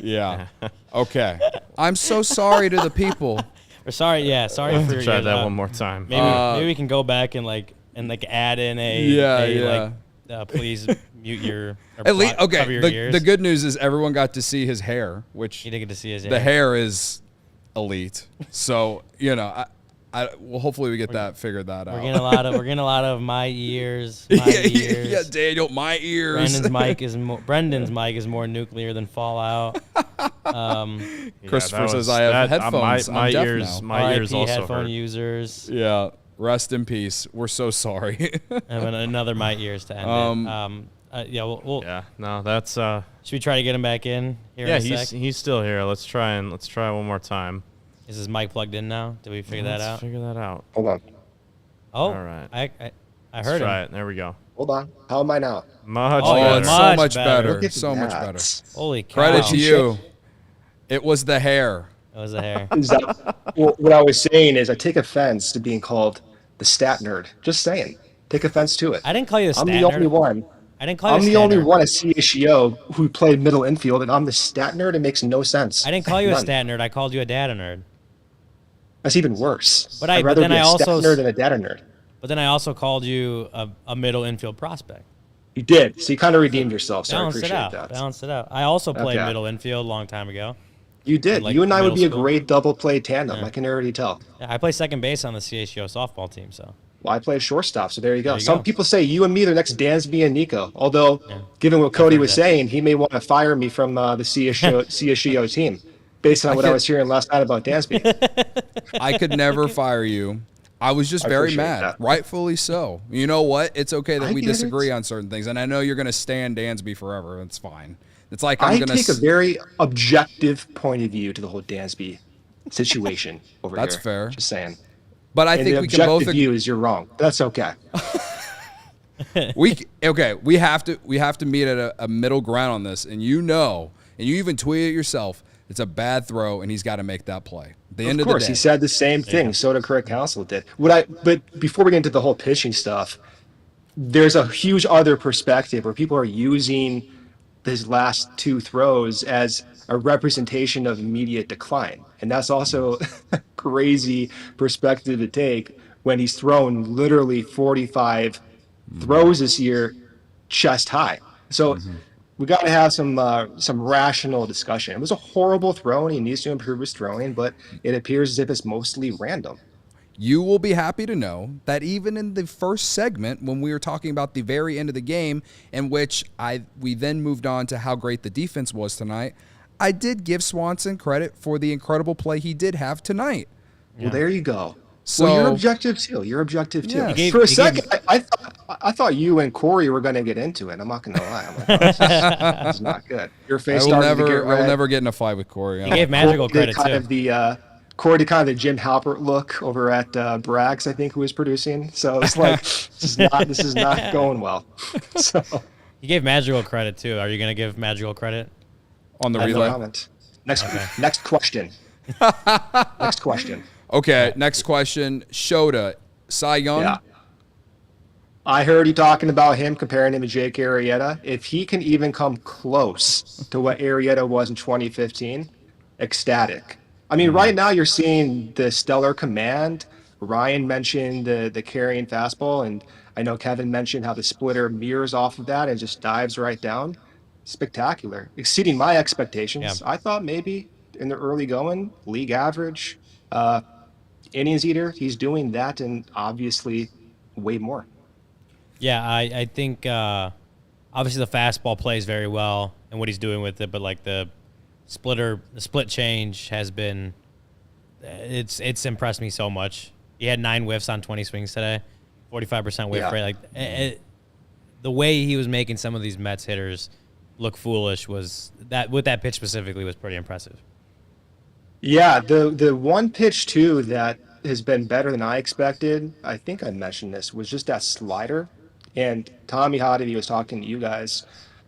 Yeah. Okay. I'm so sorry to the people. We're sorry. Yeah, sorry for your Try that one more time. Maybe we can go back and add in please mute your or At least, cover okay. your The, ears. the good news is everyone got to see his hair, which You didn't get to see his the hair is elite. So well, hopefully we get that figured that out. We're getting a lot of my ears. My ears. Yeah, Daniel, my ears. Brendan's mic is more nuclear than Fallout. Christopher that says was- I have that- headphones. My I'm deaf ears, now. my ears RIP also headphone hurt. users. Yeah. Rest in peace. We're so sorry. And then another my ears to end it. Yeah, we'll Yeah, no, that's should we try to get him back in here yeah. in a sec? He's still here. Let's try one more time. Is his mic plugged in now? Did we figure that Let's out? Figure that out. Hold on. Oh, All right. I Let's heard try him. it. There we go. Hold on. How am I now? Much Oh, better. it's much so much better. better. Look at So much that. better. Holy cow! Credit to Wow. you. It was the hair. That was the hair. Is that, well, what I was saying is I take offense to being called the stat nerd. Just saying. Take offense to it. I didn't call you the I'm stat the nerd. only one. I didn't call you I'm a the stat only nerd. one at CHGO who played middle infield, and I'm the stat nerd. It makes no sense. I didn't call you a None. stat nerd. I called you a data nerd. That's even worse. But I'd but rather then be I a stat also nerd than a data nerd. But then I also called you a middle infield prospect. You did. So you kind of redeemed yourself. So I Balanced it appreciate out. that. Balanced it out. I also played Okay. middle infield a long time ago. You did. like You and I would middle be school. a great double play tandem. Yeah. I can already tell. Yeah, I play second base on the CHGO softball team. So Well, I played shortstop, so there you go. There you Some go. people say you and me are the next Dansby and Nico. Although, given what Cody heard was that. saying, he may want to fire me from the CSGO team, based on what I could- was hearing last night about Dansby. I could never fire you. I was just I very appreciate mad. that. Rightfully so. You know what? It's okay that I we get disagree it. on certain things. And I know you're going to stand Dansby forever. It's fine. It's like I I'm going take a very objective point of view to the whole Dansby situation over That's here. fair. Just saying. But I And think the we can both objective view is you're wrong. That's okay. we have to meet at a middle ground on this. And you even tweeted it yourself. It's a bad throw, and he's got to make that play. At the end Of of course, the day. he said the same thing. So did Craig Counsell did. But before we get into the whole pitching stuff, there's a huge other perspective where people are using his last two throws as a representation of immediate decline. And that's also a crazy perspective to take when he's thrown literally 45 throws this year chest high. So we got to have some rational discussion. It was a horrible throw, and he needs to improve his throwing, but it appears as if it's mostly random. You will be happy to know that even in the first segment, when we were talking about the very end of the game, in which we then moved on to how great the defense was tonight, I did give Swanson credit for the incredible play he did have tonight. Well, there you go. So- Well, you're objective too. You're objective too. Yeah. He gave- For a he second, I thought you and Corey were going to get into it. I'm not going to lie. I'm like, oh, this is not good. Your I face will started to get never, I will red. never get in a fight with Corey. He gave magical Corey did credit too. Corey did kind of the Jim Halpert look over at Bragg's, I think, who was producing. So it's like this is not going well. So He gave magical credit too. Are you gonna give magical credit? on the I have no relay. comment. Next question. Next question. Okay, next question. Shota, Cy Young. Yeah. I heard you talking about him, comparing him to Jake Arrieta. If he can even come close to what Arrieta was in 2015, ecstatic. I mean, right now you're seeing the stellar command. Ryan mentioned the carrying fastball, and I know Kevin mentioned how the splitter mirrors off of that and just dives right down. spectacular, exceeding my expectations. I thought maybe in the early going, league average, innings eater. He's doing that and obviously way more. Yeah, I think obviously the fastball plays very well and what he's doing with it, but like the split change has been, it's impressed me so much. He had 9 whiffs on 20 swings today, 45% whiff rate. Like the way he was making some of these Mets hitters look foolish was that with that pitch specifically was pretty impressive. Yeah, the one pitch too that has been better than I expected, I think I mentioned this, was just that slider. And Tommy Hottovy was talking to you guys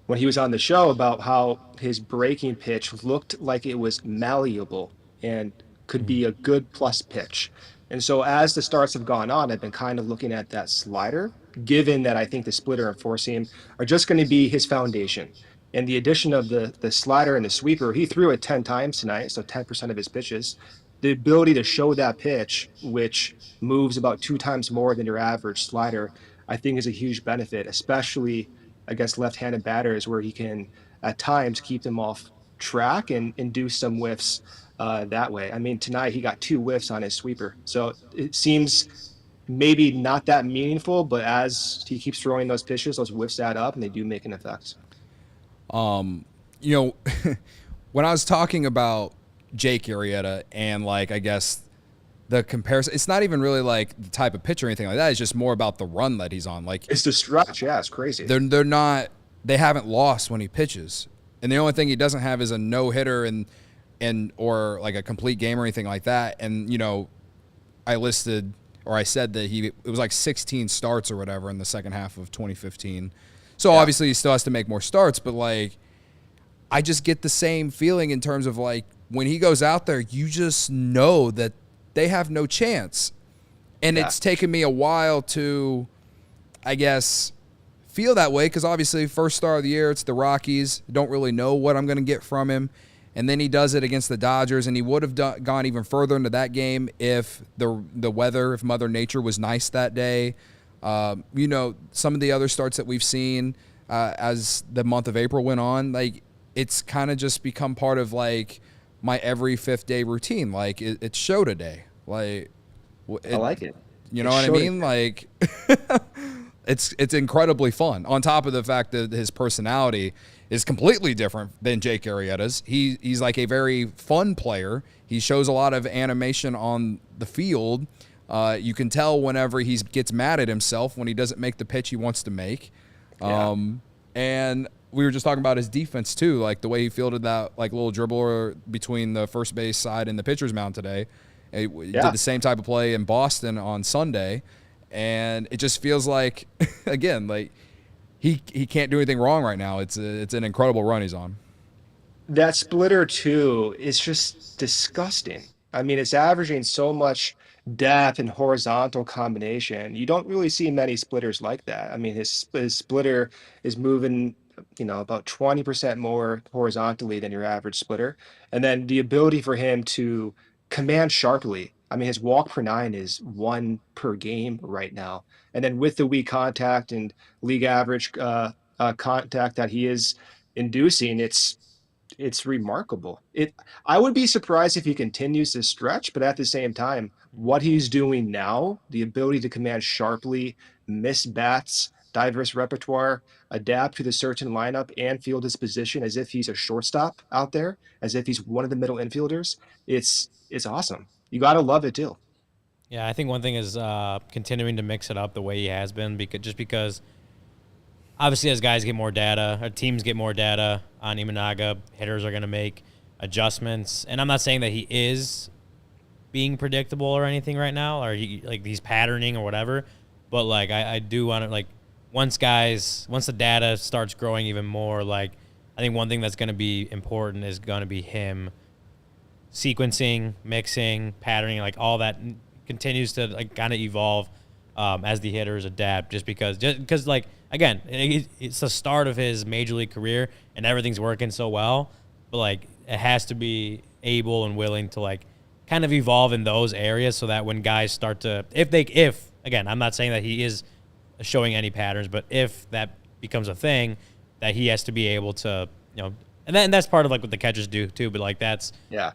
when he was on the show about how his breaking pitch looked like it was malleable and could be a good plus pitch. And so as the starts have gone on, I've been kind of looking at that slider, given that I think the splitter and four seam are just going to be his foundation. And the addition of the slider and the sweeper, he threw it 10 times tonight, so 10% of his pitches. The ability to show that pitch, which moves about 2 times more than your average slider, I think is a huge benefit, especially against left-handed batters where he can at times keep them off track and induce some whiffs that way. I mean, tonight he got 2 whiffs on his sweeper. So it seems maybe not that meaningful, but as he keeps throwing those pitches, those whiffs add up and they do make an effect. You know, when I was talking about Jake Arrieta and like, I guess the comparison, it's not even really like the type of pitch or anything like that. It's just more about the run that he's on. Like it's the stretch. Yeah, it's crazy. They haven't lost when he pitches. And the only thing he doesn't have is a no hitter and or like a complete game or anything like that. And, you know, I said that it was like 16 starts or whatever in the second half of 2015. So obviously he still has to make more starts, but like I just get the same feeling in terms of like when he goes out there, you just know that they have no chance. And it's taken me a while to, I guess, feel that way because obviously first start of the year, it's the Rockies. Don't really know what I'm going to get from him. And then he does it against the Dodgers, and he would have gone even further into that game if the weather, if Mother Nature was nice that day. You know, some of the other starts that we've seen as the month of April went on, like it's kind of just become part of like my every 5th day routine. Like it's Shota day. Like I like it. You know what I mean? Like it's incredibly fun. On top of the fact that his personality is completely different than Jake Arrieta's. He's like a very fun player. He shows a lot of animation on the field. You can tell whenever he gets mad at himself when he doesn't make the pitch he wants to make. And we were just talking about his defense too, like the way he fielded that like little dribbler between the first base side and the pitcher's mound today. He did the same type of play in Boston on Sunday, and it just feels like, again, like he can't do anything wrong right now. It's an incredible run he's on. That splitter too is just disgusting. I mean, it's averaging so much depth and horizontal combination. You don't really see many splitters like that. I mean, his splitter is moving, you know, about 20% more horizontally than your average splitter. And then the ability for him to command sharply. I mean, his walk per 9 is 1 per game right now. And then with the weak contact and league average contact that he is inducing, it's remarkable. I would be surprised if he continues this stretch, but at the same time, what he's doing now, the ability to command sharply, miss bats, diverse repertoire, adapt to the certain lineup, and field his position as if he's a shortstop out there, as if he's one of the middle infielders, it's awesome. You got to love it too. Yeah, I think one thing is continuing to mix it up the way he has been, because obviously as guys get more data, or teams get more data on Imanaga, hitters are going to make adjustments. And I'm not saying that he is being predictable or anything right now, or he's patterning or whatever. But like I do want to, like, once the data starts growing even more, like I think one thing that's going to be important is going to be him sequencing, mixing, patterning, like all that continues to like kind of evolve as the hitters adapt. Just because like again, it's the start of his major league career and everything's working so well, but like it has to be able and willing to like kind of evolve in those areas so that when guys start to, if again, I'm not saying that he is showing any patterns, but if that becomes a thing, that he has to be able to, and that's part of like what the catchers do too. But like I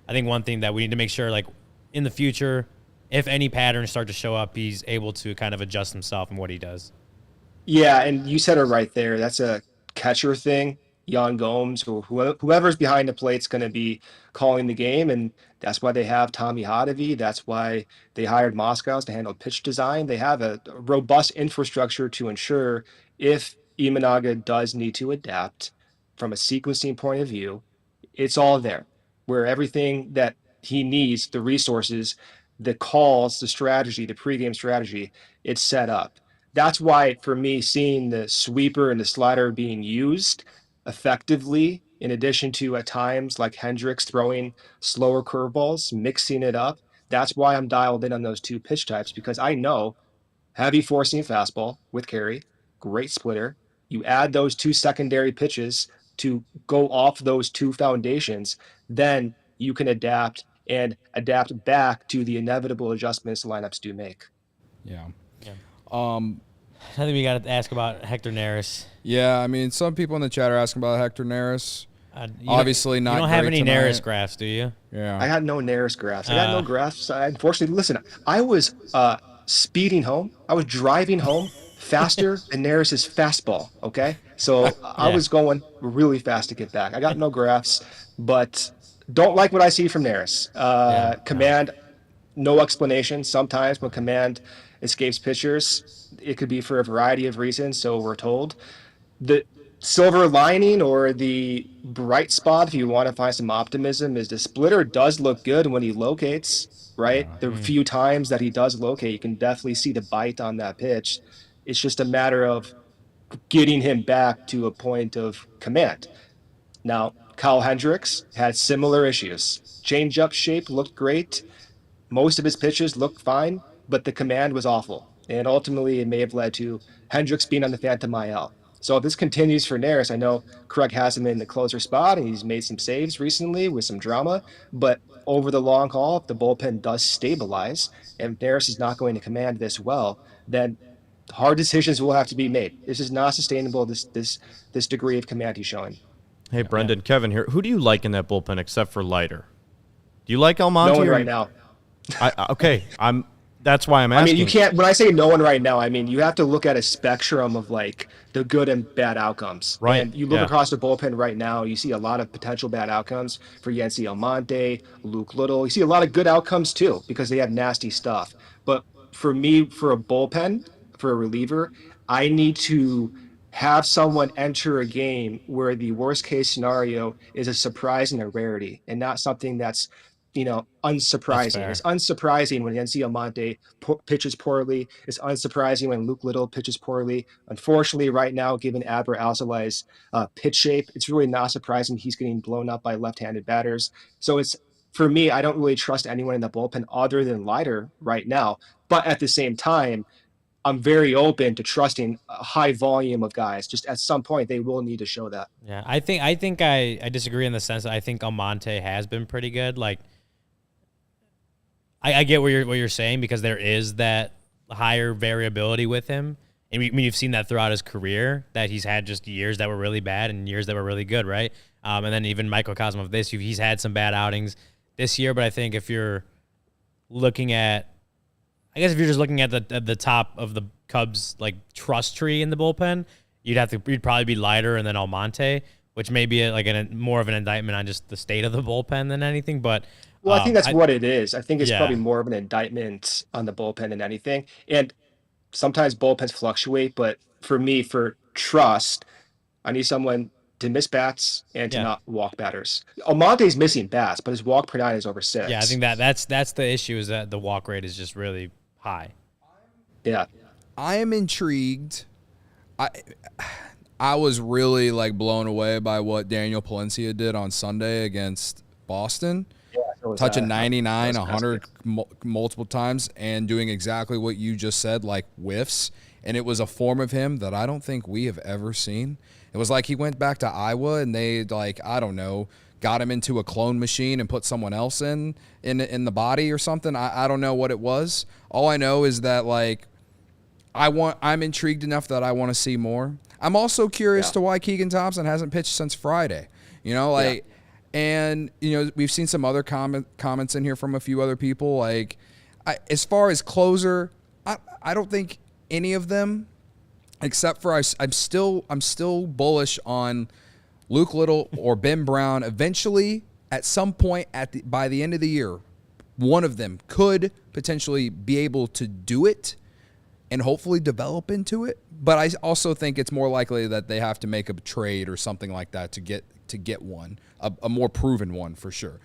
think one thing that we need to make sure, like in the future, if any patterns start to show up, he's able to kind of adjust himself and what he does. Yeah, and you said it right there. That's a catcher thing. Jan Gomes or whoever's behind the plate's going to be calling the game, and that's why they have Tommy Hotovy. That's why they hired Moskow's to handle pitch design. They have a robust infrastructure to ensure if Imanaga does need to adapt from a sequencing point of view, it's all there, where everything that he needs, the resources, the calls, the strategy, the pregame strategy, it's set up. That's why, for me, seeing the sweeper and the slider being used effectively, in addition to at times like Hendricks throwing slower curveballs, mixing it up, that's why I'm dialed in on those two pitch types, because I know heavy four-seam fastball with carry, great splitter. You add those two secondary pitches to go off those two foundations, then you can adapt and adapt back to the inevitable adjustments lineups do make. Yeah. I think we got to ask about Hector Neris. Yeah, I mean, some people in the chat are asking about Hector Neris. Obviously not. You don't have great any tonight. Neris graphs, do you? Yeah. I got no Neris graphs. I got no graphs. Unfortunately, listen, I was speeding home. I was driving home faster than Neris's fastball, okay? So I was going really fast to get back. I got no graphs, but don't like what I see from Neris. Command, no explanation. Sometimes when command escapes pitchers, it could be for a variety of reasons, so we're told. The silver lining or the bright spot, if you want to find some optimism, is the splitter does look good when he locates, right? The few times that he does locate, you can definitely see the bite on that pitch. It's just a matter of getting him back to a point of command. Now, Kyle Hendricks had similar issues. Changeup shape looked great. Most of his pitches looked fine, but the command was awful. And ultimately, it may have led to Hendricks being on the Phantom IL. So if this continues for Neris, I know Craig has him in the closer spot, and he's made some saves recently with some drama. But over the long haul, if the bullpen does stabilize, and Neris is not going to command this well, then hard decisions will have to be made. This is not sustainable, this degree of command he's showing. Hey, Brendan, Kevin here. Who do you like in that bullpen except for Leiter? Do you like Almonte? No one right now. That's why I'm asking. I mean, you can't, when I say no one right now, I mean, you have to look at a spectrum of like the good and bad outcomes. Right. And you look across the bullpen right now, you see a lot of potential bad outcomes for Yency Almonte, Luke Little. You see a lot of good outcomes too, because they have nasty stuff. But for me, for a bullpen, for a reliever, I need to have someone enter a game where the worst case scenario is a surprise and a rarity, and not something that's, unsurprising. It's unsurprising when Yency Almonte pitches poorly. It's unsurprising when Luke Little pitches poorly. Unfortunately, right now, given Aber Alzolai's pitch shape, it's really not surprising he's getting blown up by left-handed batters. So for me, I don't really trust anyone in the bullpen other than Leiter right now. But at the same time, I'm very open to trusting a high volume of guys. Just at some point, they will need to show that. Yeah, I think I disagree in the sense that I think Almonte has been pretty good. Like, I get what you're saying, because there is that higher variability with him. And you've seen that throughout his career, that he's had just years that were really bad and years that were really good, right? And then even microcosm of this, he's had some bad outings this year. But I think if you're looking at, if you're just looking at the top of the Cubs like trust tree in the bullpen, you'd probably be Leiter and then Almonte, which may be more of an indictment on just the state of the bullpen than anything. But I think that's what it is. I think it's probably more of an indictment on the bullpen than anything. And sometimes bullpens fluctuate, but for me, for trust, I need someone to miss bats and to not walk batters. Almonte's missing bats, but his walk per nine is over 6. Yeah, I think that's the issue, is that the walk rate is just really high. Yeah. I am intrigued. I was really blown away by what Daniel Palencia did on Sunday against Boston. Touching 99, 100 multiple times, and doing exactly what you just said, whiffs. And it was a form of him that I don't think we have ever seen. It was like he went back to Iowa and they, I don't know, got him into a clone machine and put someone else in the body or something. I don't know what it was. All I know is that, I'm intrigued enough that I want to see more. I'm also curious Yeah. to why Keegan Thompson hasn't pitched since Friday. You know, like, and you know, we've seen some other comments in here from a few other people. Like, as far as closer, I don't think any of them, except for I'm still bullish on Luke Little or Ben Brown. Eventually, at some point by the end of the year, one of them could potentially be able to do it and hopefully develop into it. But I also think it's more likely that they have to make a trade or something like that to get one, a more proven one for sure.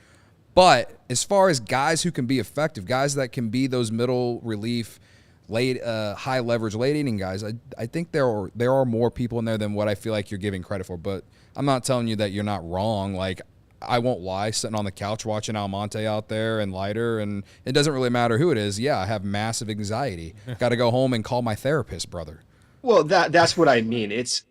But as far as guys who can be effective, guys that can be those middle relief, high leverage, late inning guys, I think there are more people in there than what I feel like you're giving credit for. But I'm not telling you that you're not wrong. Like, I won't lie, sitting on the couch watching Almonte out there and Leiter, and it doesn't really matter who it is. Yeah, I have massive anxiety. Got to go home and call my therapist, brother. Well, that's what I mean. It's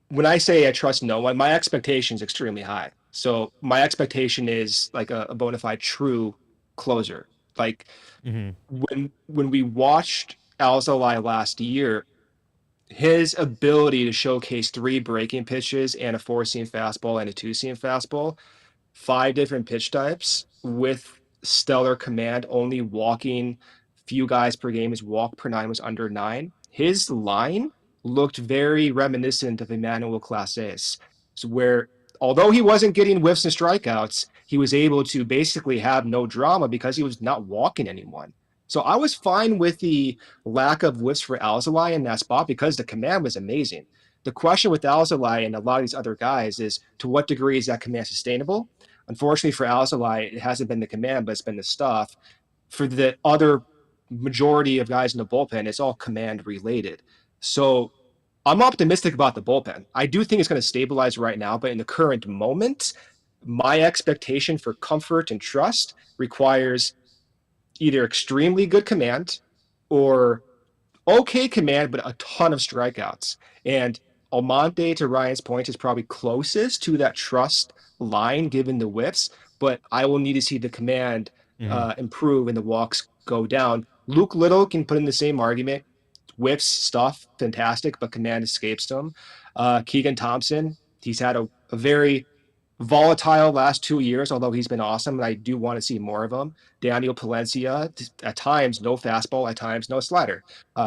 when I say I trust no one, my expectation is extremely high. So my expectation is like a bona fide true closer. Like when we watched Alzolay last year, his ability to showcase 3 breaking pitches and a 4-seam fastball and a 2-seam fastball, 5 different pitch types with stellar command, only walking few guys per game. His walk per 9 was under 9. His line looked very reminiscent of Emmanuel Clases, so where although he wasn't getting whiffs and strikeouts, he was able to basically have no drama because he was not walking anyone. So I was fine with the lack of whiffs for Alzolay in that spot because the command was amazing. The question with Alzolay and a lot of these other guys is to what degree is that command sustainable? Unfortunately for Alzolay, it hasn't been the command, but it's been the stuff. For the other majority of guys in the bullpen, it's all command related. So I'm optimistic about the bullpen. I do think it's going to stabilize right now, but in the current moment, my expectation for comfort and trust requires either extremely good command or okay command, but a ton of strikeouts. And Almonte, to Ryan's point, is probably closest to that trust line given the whiffs, but I will need to see the command improve and the walks go down. Luke Little can put in the same argument. Whiffs, stuff, fantastic, but command escapes him. Keegan Thompson, he's had a very volatile last 2 years, although he's been awesome, and I do want to see more of him. Daniel Palencia, at times no fastball, at times no slider.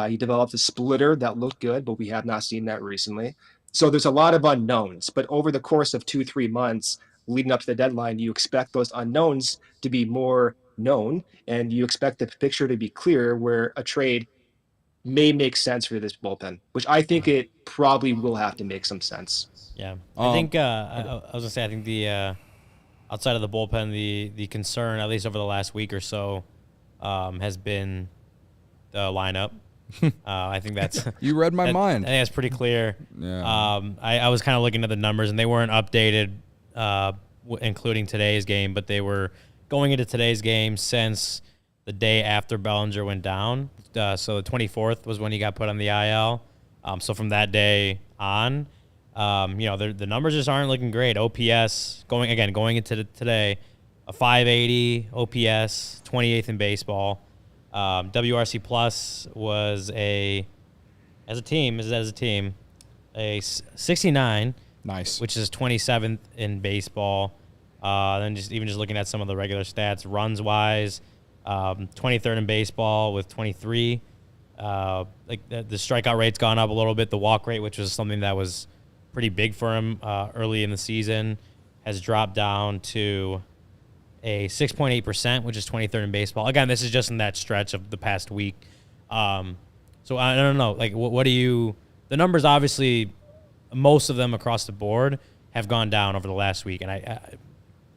He developed a splitter that looked good, but we have not seen that recently. So there's a lot of unknowns, but over the course of 2-3 months leading up to the deadline, you expect those unknowns to be more known, and you expect the picture to be clear where a trade may make sense for this bullpen, which I think it probably will have to make some sense. Yeah, I think I was gonna say I think the outside of the bullpen, the concern at least over the last week or so has been the lineup. I think that's you read my mind. I think that's pretty clear. Yeah. I was kind of looking at the numbers and they weren't updated, including today's game, but they were going into today's game since the day after Bellinger went down. So the 24th was when he got put on the IL. So from that day on. The numbers just aren't looking great. OPS going into today, a 580 OPS, 28th in baseball. WRC plus was as a team, a 69. Nice. Which is 27th in baseball. Then just looking at some of the regular stats, runs wise, 23rd in baseball with 23. The strikeout rate's gone up a little bit. The walk rate, which was something that was pretty big for him early in the season, has dropped down to a 6.8%, which is 23rd in baseball. Again, this is just in that stretch of the past week. So I don't know. Like, what do you – the numbers obviously, most of them across the board have gone down over the last week. And I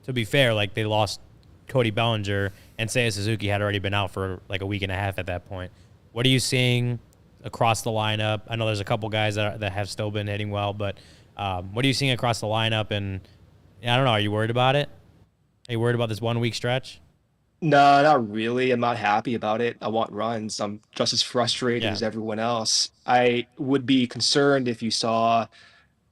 to be fair, like, they lost Cody Bellinger and Seiya Suzuki had already been out for like a week and a half at that point. What are you seeing across the lineup? I know there's a couple guys that have still been hitting well, but what are you seeing across the lineup? And I don't know, are you worried about it? Are you worried about this 1 week stretch? No, not really. I'm not happy about it. I want runs. I'm just as frustrated as everyone else. I would be concerned if you saw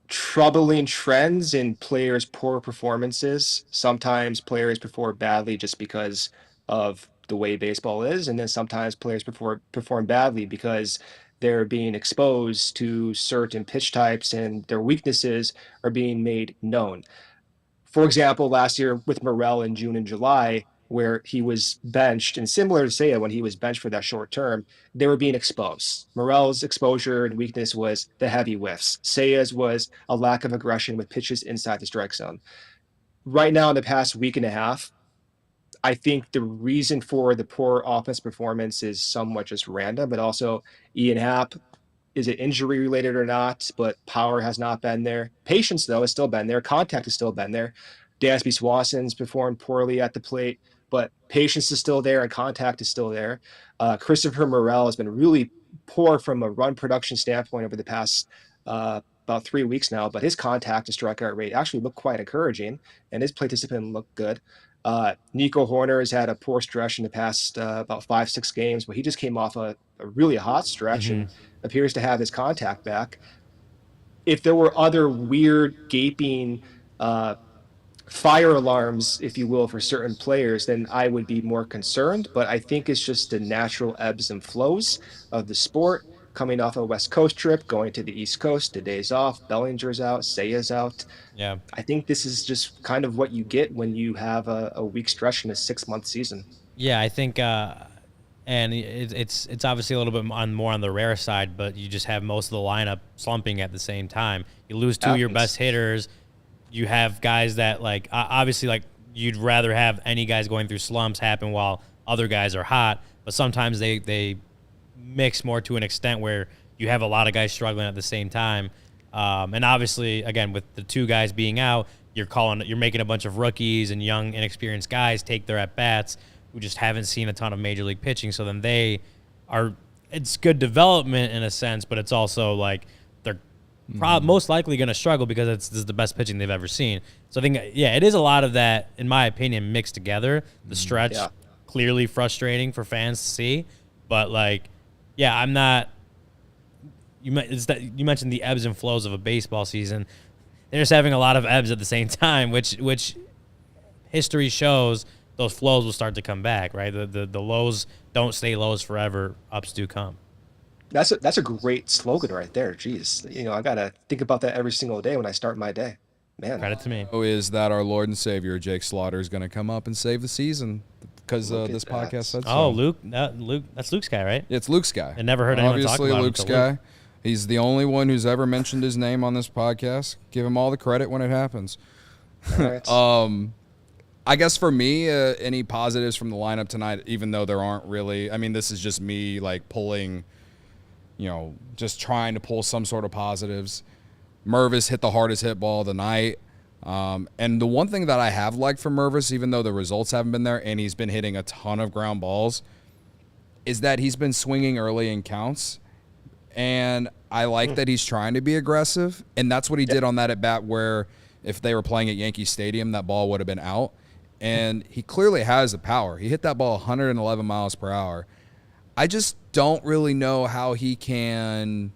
troubling trends in players' poor performances. Sometimes players perform badly just because of the way baseball is, and then sometimes players perform badly because they're being exposed to certain pitch types and their weaknesses are being made known. For example, last year with Morel in June and July, where he was benched, and similar to Seiya when he was benched for that short term, they were being exposed. Morel's exposure and weakness was the heavy whiffs. Seiya's was a lack of aggression with pitches inside the strike zone. Right now, in the past week and a half, I think the reason for the poor offense performance is somewhat just random, but also Ian Happ, is it injury related or not? But power has not been there. Patience, though, has still been there. Contact has still been there. Dansby Swanson's performed poorly at the plate, but patience is still there and contact is still there. Christopher Morel has been really poor from a run production standpoint over the past about 3 weeks now, but his contact and strikeout rate actually looked quite encouraging, and his plate discipline looked good. Nico Horner has had a poor stretch in the past about 5-6 games, but he just came off a really hot stretch and appears to have his contact back. If there were other weird gaping fire alarms, if you will, for certain players, then I would be more concerned. But I think it's just the natural ebbs and flows of the sport. Coming off a West Coast trip, going to the East Coast, the days off, Bellinger's out, Seiya's out. Yeah. I think this is just kind of what you get when you have a weak stretch in a 6-month season. Yeah, I think, and it's obviously a little bit more on the rare side, but you just have most of the lineup slumping at the same time. You lose two of your best hitters. You have guys that, like, obviously, like, you'd rather have any guys going through slumps happen while other guys are hot, but sometimes they mix more to an extent where you have a lot of guys struggling at the same time. And obviously, again, with the two guys being out, you're making a bunch of rookies and young, inexperienced guys take their at-bats who just haven't seen a ton of major league pitching. So then it's good development in a sense, but it's also like they're most likely going to struggle because this is the best pitching they've ever seen. So I think, it is a lot of that, in my opinion, mixed together. The stretch, clearly frustrating for fans to see, but like, I'm not. You mentioned the ebbs and flows of a baseball season. They're just having a lot of ebbs at the same time, which history shows those flows will start to come back, right? The lows don't stay lows forever. Ups do come. That's a great slogan right there. Jeez, I gotta think about that every single day when I start my day. Man, credit to me. Is that our Lord and Savior Jake Slaughter is going to come up and save the season because this podcast said so. Oh, Luke, that's Luke's guy, right? It's Luke's guy. I never heard anyone talk Obviously, about Luke's him guy. Luke. He's the only one who's ever mentioned his name on this podcast. Give him all the credit when it happens. Right. I guess for me, any positives from the lineup tonight, even though there aren't really. I mean, this is just me like pulling, just trying to pull some sort of positives. Mervis hit the hardest hit ball of the night. And the one thing that I have liked from Mervis, even though the results haven't been there and he's been hitting a ton of ground balls, is that he's been swinging early in counts. And I like that he's trying to be aggressive. And that's what he did on that at-bat where if they were playing at Yankee Stadium, that ball would have been out. And he clearly has the power. He hit that ball 111 miles per hour. I just don't really know how he can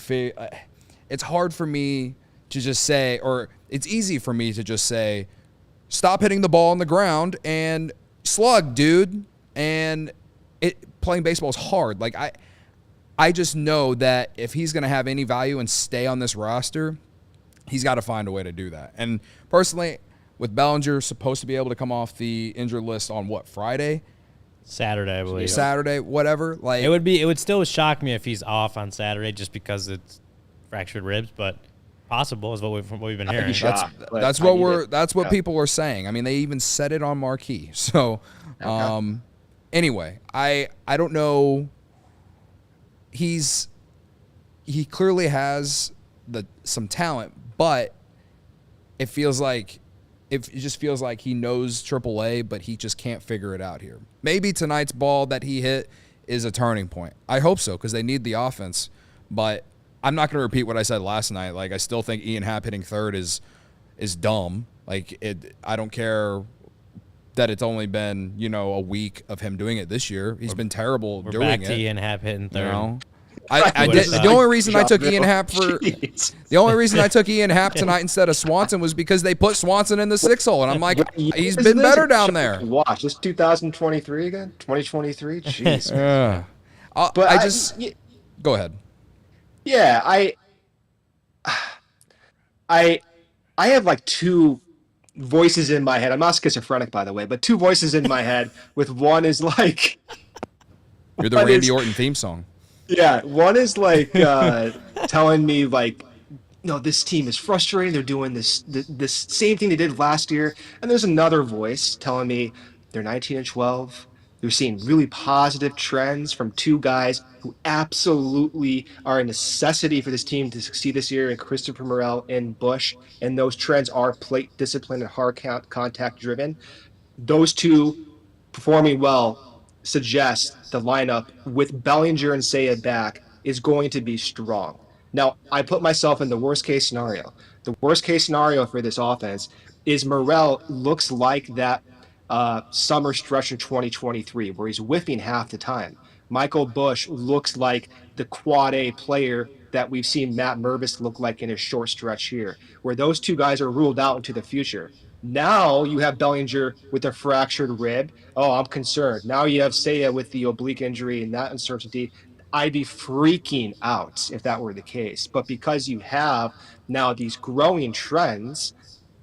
it's hard for me to just say, or it's easy for me to just say, stop hitting the ball on the ground and slug, dude. And playing baseball is hard. Like, I just know that if he's going to have any value and stay on this roster, he's got to find a way to do that. And personally, with Bellinger supposed to be able to come off the injured list on Friday? Saturday, I believe. Saturday, whatever. Like, it would still shock me if he's off on Saturday just because it's fractured ribs, but possible is what we've been hearing. That's what people were saying. I mean, they even said it on marquee. So, anyway, I don't know. He clearly has some talent, but it just feels like he knows AAA, but he just can't figure it out here. Maybe tonight's ball that he hit is a turning point. I hope so because they need the offense. But I'm not going to repeat what I said last night. Like, I still think Ian Happ hitting third is dumb. Like, I don't care that it's only been, a week of him doing it this year. He's been terrible doing it. We're back to Ian Happ hitting third. The only reason I took Ian Happ tonight instead of Swanson was because they put Swanson in the 6 hole, and I'm like, he's been better down there. Watch this 2023 again, 2023. Jeez. Yeah. Go ahead. Yeah, I have like two voices in my head. I'm not schizophrenic, by the way, but two voices in my head. With one is like, You're the one Randy is Orton theme song. yeah, one is like telling me like, this team is frustrating. They're doing this same thing they did last year. And there's another voice telling me they're 19-12. They're seeing really positive trends from two guys who absolutely are a necessity for this team to succeed this year, in Christopher Morel and Bush. And those trends are plate discipline and hard contact driven. Those two performing well suggests the lineup with Bellinger and Seiya back is going to be strong. Now, I put myself in the worst case scenario. The worst case scenario for this offense is Morel looks like that summer stretch in 2023 where he's whiffing half the time. Michael Bush looks like the quad A player that we've seen Matt Mervis look like in his short stretch here, where those two guys are ruled out into the future. Now you have Bellinger with a fractured rib. Oh, I'm concerned. Now you have Seiya with the oblique injury and that uncertainty. I'd be freaking out if that were the case. But because you have now these growing trends,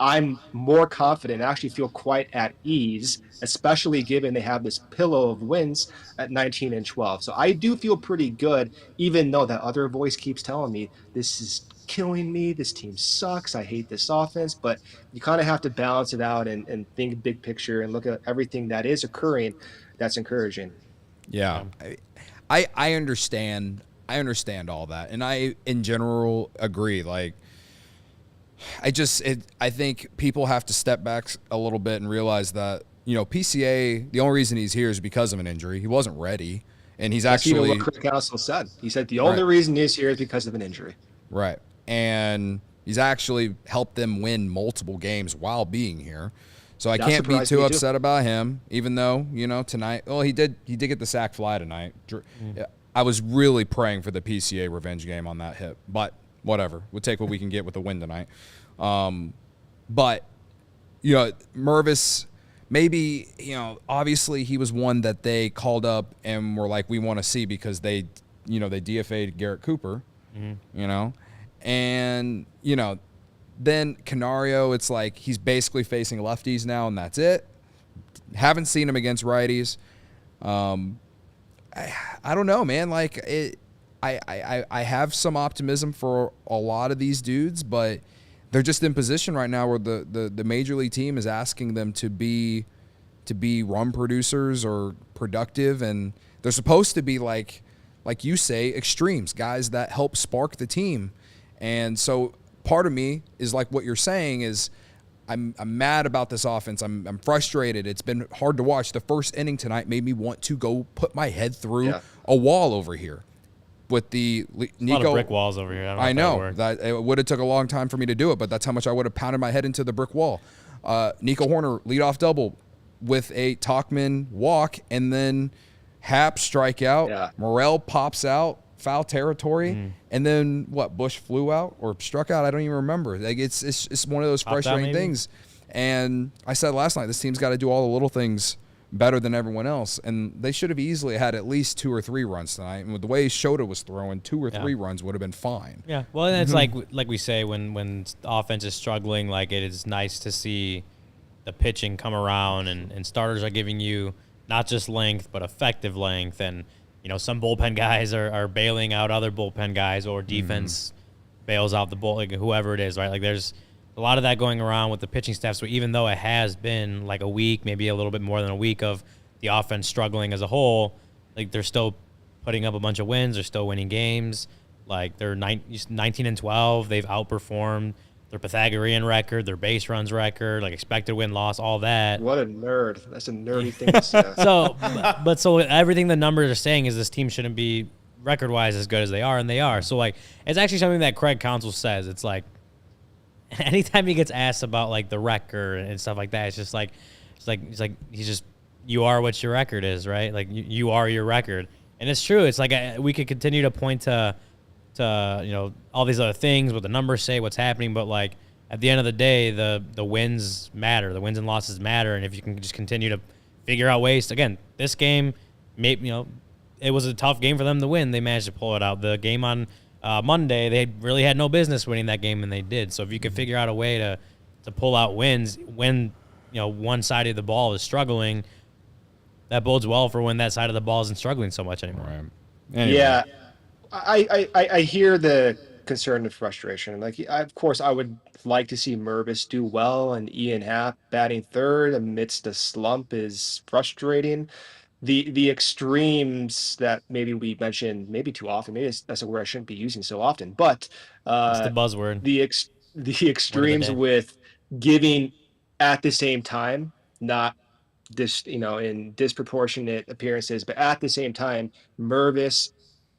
I'm more confident, I actually feel quite at ease, especially given they have this pillow of wins at 19-12. So I do feel pretty good, even though that other voice keeps telling me this is killing me. This team sucks. I hate this offense. But you kind of have to balance it out and think big picture and look at everything that is occurring. That's encouraging. Yeah. I understand. I understand all that. And I, in general, agree. Like, I think people have to step back a little bit and realize that, PCA, the only reason he's here is because of an injury. He wasn't ready. And he's That's actually even what Craig Counsell said. He said the only reason he's here is because of an injury. Right. And he's actually helped them win multiple games while being here. So I can't be too upset about him, even though, tonight, well, he did get the sack fly tonight. I was really praying for the PCA revenge game on that hit, but whatever. We'll take what we can get with the win tonight. But, Mervis, maybe, obviously he was one that they called up and were like, we want to see because they DFA'd Garrett Cooper, and, then Canario, it's like he's basically facing lefties now, and that's it. Haven't seen him against righties. I don't know, man. Like, I have some optimism for a lot of these dudes, but they're just in position right now where the major league team is asking them to be run producers or productive, and they're supposed to be like you say, extremes, guys that help spark the team. And so part of me is like what you're saying is I'm mad about this offense. I'm frustrated. It's been hard to watch. The first inning tonight made me want to go put my head through a wall over here. With the Nico, a lot of brick walls over here. I know that it would have took a long time for me to do it, but that's how much I would have pounded my head into the brick wall. Nico Horner leadoff double with a Tauchman walk, and then Happ strikeout. Yeah. Morel pops out, foul territory, and then Bush flew out or struck out. I don't even remember. Like it's one of those frustrating things. And I said last night, this team's got to do all the little things better than everyone else, and they should have easily had at least 2 or 3 runs tonight. And with the way Shota was throwing, 2 or 3 runs would have been fine. Yeah, well, and it's like we say, when the offense is struggling, like, it is nice to see the pitching come around, and starters are giving you not just length but effective length, and some bullpen guys are bailing out other bullpen guys, or defense bails out the bull, like whoever it is, right? Like, there's a lot of that going around with the pitching staff. So even though it has been like a week, maybe a little bit more than a week of the offense struggling as a whole, like, they're still putting up a bunch of wins. They're still winning games. Like, they're 19-12. They've outperformed their Pythagorean record, their base runs record, like expected win-loss, all that. What a nerd. That's a nerdy thing to say. So everything the numbers are saying is this team shouldn't be record-wise as good as they are, and they are. So, like, it's actually something that Craig Counsell says. It's like, anytime he gets asked about, like, the record and stuff like that, it's like you are what your record is, right? Like, you are your record. And it's true. It's like we could continue to point to all these other things, what the numbers say, what's happening, but, like, at the end of the day, the wins matter. The wins and losses matter, and if you can just continue to figure out ways to, again, this game, maybe, it was a tough game for them to win. They managed to pull it out. The game on Monday, they really had no business winning that game, and they did. So if you could figure out a way to pull out wins when one side of the ball is struggling, that bodes well for when that side of the ball isn't struggling so much anymore. Right. Anyway. Yeah, I hear the concern and frustration. Like, of course, I would like to see Mervis do well, and Ian Happ batting third amidst a slump is frustrating. The extremes that maybe we mention maybe too often, maybe that's a word I shouldn't be using so often, but It's the buzzword. the extremes with giving at the same time, not this, in disproportionate appearances, but at the same time, Mervis,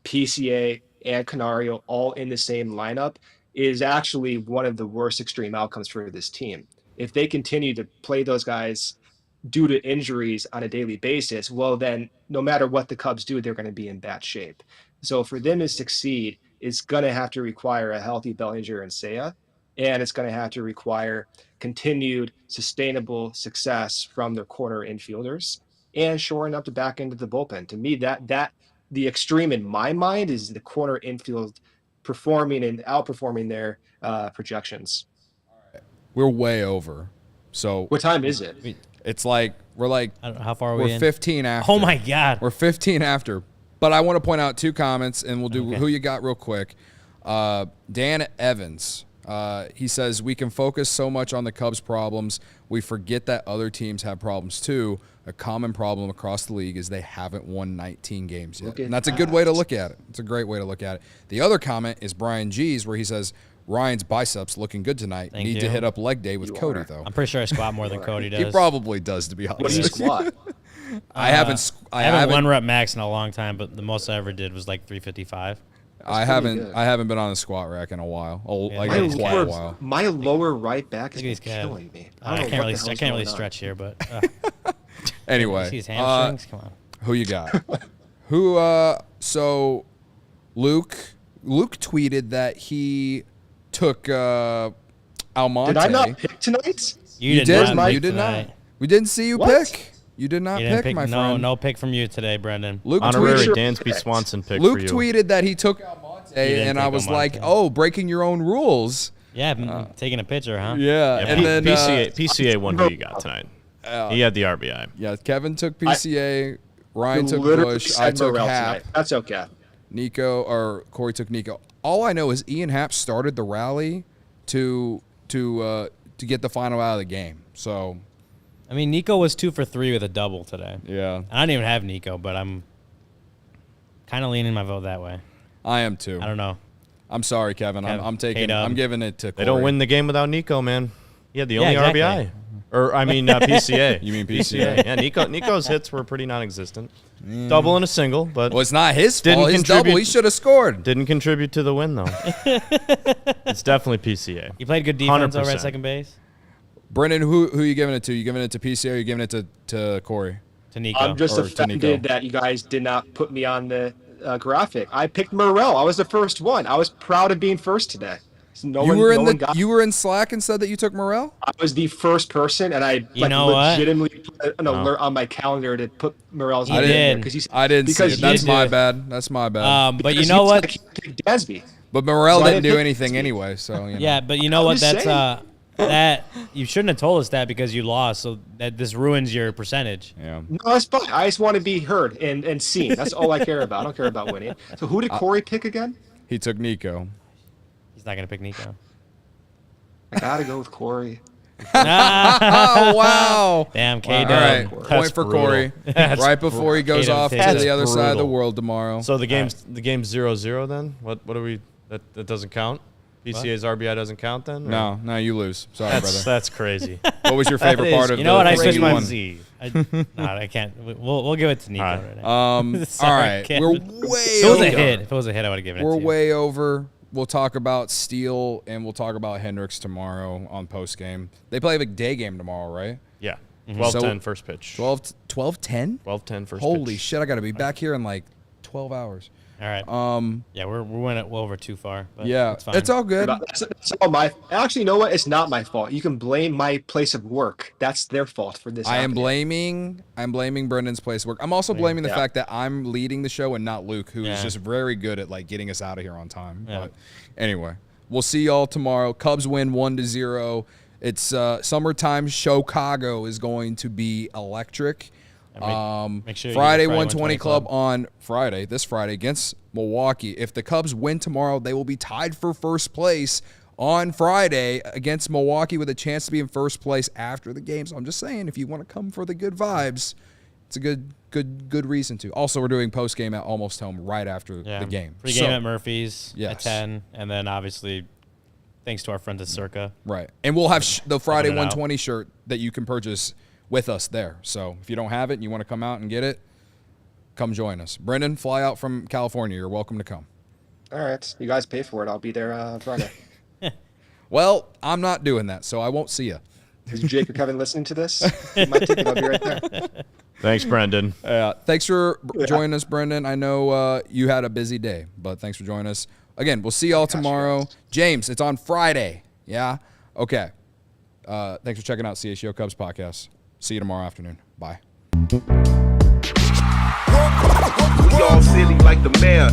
PCA, and Canario all in the same lineup is actually one of the worst extreme outcomes for this team. If they continue to play those guys due to injuries on a daily basis, well, then no matter what the Cubs do, they're going to be in bad shape. So for them to succeed, it's going to have to require a healthy Bellinger and Seiya, and it's going to have to require continued sustainable success from their corner infielders and shoring up the back end of the bullpen. To me, that the extreme in my mind is the corner infield performing and outperforming their projections. We're way over. So what time is it? It's like we're like I don't know, how far are we in? 15 after. Oh my God. We're 15 after. But I want to point out 2 comments, and we'll do who you got real quick. Dan Evans. He says, we can focus so much on the Cubs' problems, we forget that other teams have problems too. A common problem across the league is they haven't won 19 games yet. And that's a good way to look at it. It's a great way to look at it. The other comment is Brian G's, where he says, Ryan's biceps looking good tonight. Thank Need you. to hit up leg day with Cody, though. I'm pretty sure I squat more than Cody does. He probably does, to be honest. What do you squat? I haven't one rep max in a long time, but the most I ever did was like 355. I haven't been on a squat rack in a while. Like Yeah, quite a while. My lower right back is Look at these calves. killing me. I can't really stretch here, but Anyway, see his hamstrings. Come on. who you got? So Luke tweeted that he took Almonte. Did I not pick tonight? You did not. You did not. We didn't see you What? pick. You did not You didn't pick, my friend. No pick from you today, Brendan. Luke Honorary tweeted, Dansby Swanson pick Luke for you. tweeted that he took Almonte, and I take was Almonte. like, oh, breaking your own rules. Yeah, taking a picture, huh? Yeah. Yeah, And then PCA won who you got tonight. He had the RBI. yeah, Kevin took PCA, Ryan You took literally Bush, said I took Morel Hap, tonight. That's okay. Corey took Nico. All I know is Ian Happ started the rally to get the final out of the game. So I mean, Nico was 2 for 3 with a double today. yeah, I don't even have Nico, but I'm kind of leaning my vote that way. I am too. I don't know. I'm sorry, Kevin. I'm taking. K-Dub. I'm giving it to. Corey. They don't win the game without Nico, man. He had the only exactly. RBI. Or, I mean, PCA. You mean PCA? Yeah, Nico's hits were pretty non-existent. Double and a single, but Well, it's not his Didn't fault. His contribute- double, he should have scored. didn't contribute to the win, though. It's definitely PCA. You played good defense over 100%. at second base? Brendan, who you giving it to? You giving it to PCA or you giving it to Corey? To Nico. I'm just Or to Nico. offended that you guys did not put me on the graphic. I picked Morel. I was the first one. I was proud of being first today. So You were in Slack and said that you took Morel? I was the first person, and I know what? legitimately put an alert on my calendar to put Morel's You name in there did. because I didn't see because it. That's you my did. bad. That's my bad. But you because know said what? he picked Dansby. But Morel so I didn't didn't do pick anything Dansby. anyway, so you know. Yeah, but you know what? just That's saying. that you shouldn't have told us that because you lost, so that this ruins your percentage. Yeah. No, that's fine. I just want to be heard and seen. That's all I care about. I don't care about winning. So who did Corey pick again? He took Nico. He's not gonna pick Nico. I gotta go with Corey. Oh wow! Damn, All K right, Dub. point for Corey. Right before he goes K-Dub off to takes the it. other side of the brutal. world tomorrow. So the game's 0-0 then? What are we? That doesn't count? PCA's RBI doesn't count then? or- No, you lose. Sorry, brother. That's crazy. What was your favorite part of You know what? I the switched you my won? Z. I can't. We'll give it to Nico All right. right now. Sorry, All right, Ken. we're way If it was over. a hit, if it was a hit, I would have given it We're to you. way over. We'll talk about Steele and we'll talk about Hendricks tomorrow on post game. They play a day game tomorrow, right? Yeah. Mm-hmm. 12-10 So- first pitch. 12-10? 12-10 first Holy pitch. shit, I got to be back here in like 12 hours. All right. Yeah, we went it over too far. But Yeah, it's fine. it's all good. That's all my. Actually, you know what? It's not my fault. You can blame my place of work. That's their fault for this. I'm happening. blaming Brendan's place of work. I'm also blaming the Yeah. fact that I'm leading the show and not Luke, who is Yeah. just very good at like getting us out of here on time. Yeah. But anyway, we'll see y'all tomorrow. Cubs win 1-0. It's summertime. Chicago is going to be electric. Make sure you Friday get the 120 Club on this Friday against Milwaukee. If the Cubs win tomorrow, they will be tied for first place on Friday against Milwaukee with a chance to be in first place after the game. So I'm just saying, if you want to come for the good vibes, it's a good reason to. Also, we're doing post game at Almost Home right after the game. Pre-game at Murphy's Yes. at 10, and then obviously thanks to our friends at Circa. Right. And we'll have the Friday Open it out. 120 shirt that you can purchase with us there. So if you don't have it and you want to come out and get it, come join us. Brendan, fly out from California. You're welcome to come. All right, you guys pay for it. I'll be there on Friday. Well, I'm not doing that, so I won't see you. Is Jake or Kevin listening to this? My ticket, I'll be right there. Thanks, Brendan. Thanks for joining us, Brendan. I know you had a busy day, but thanks for joining us. Again, we'll see y'all tomorrow. James, it's on Friday. Yeah? Okay. Thanks for checking out CHGO Cubs podcast. See you tomorrow afternoon. Bye. We all silly like the mayor.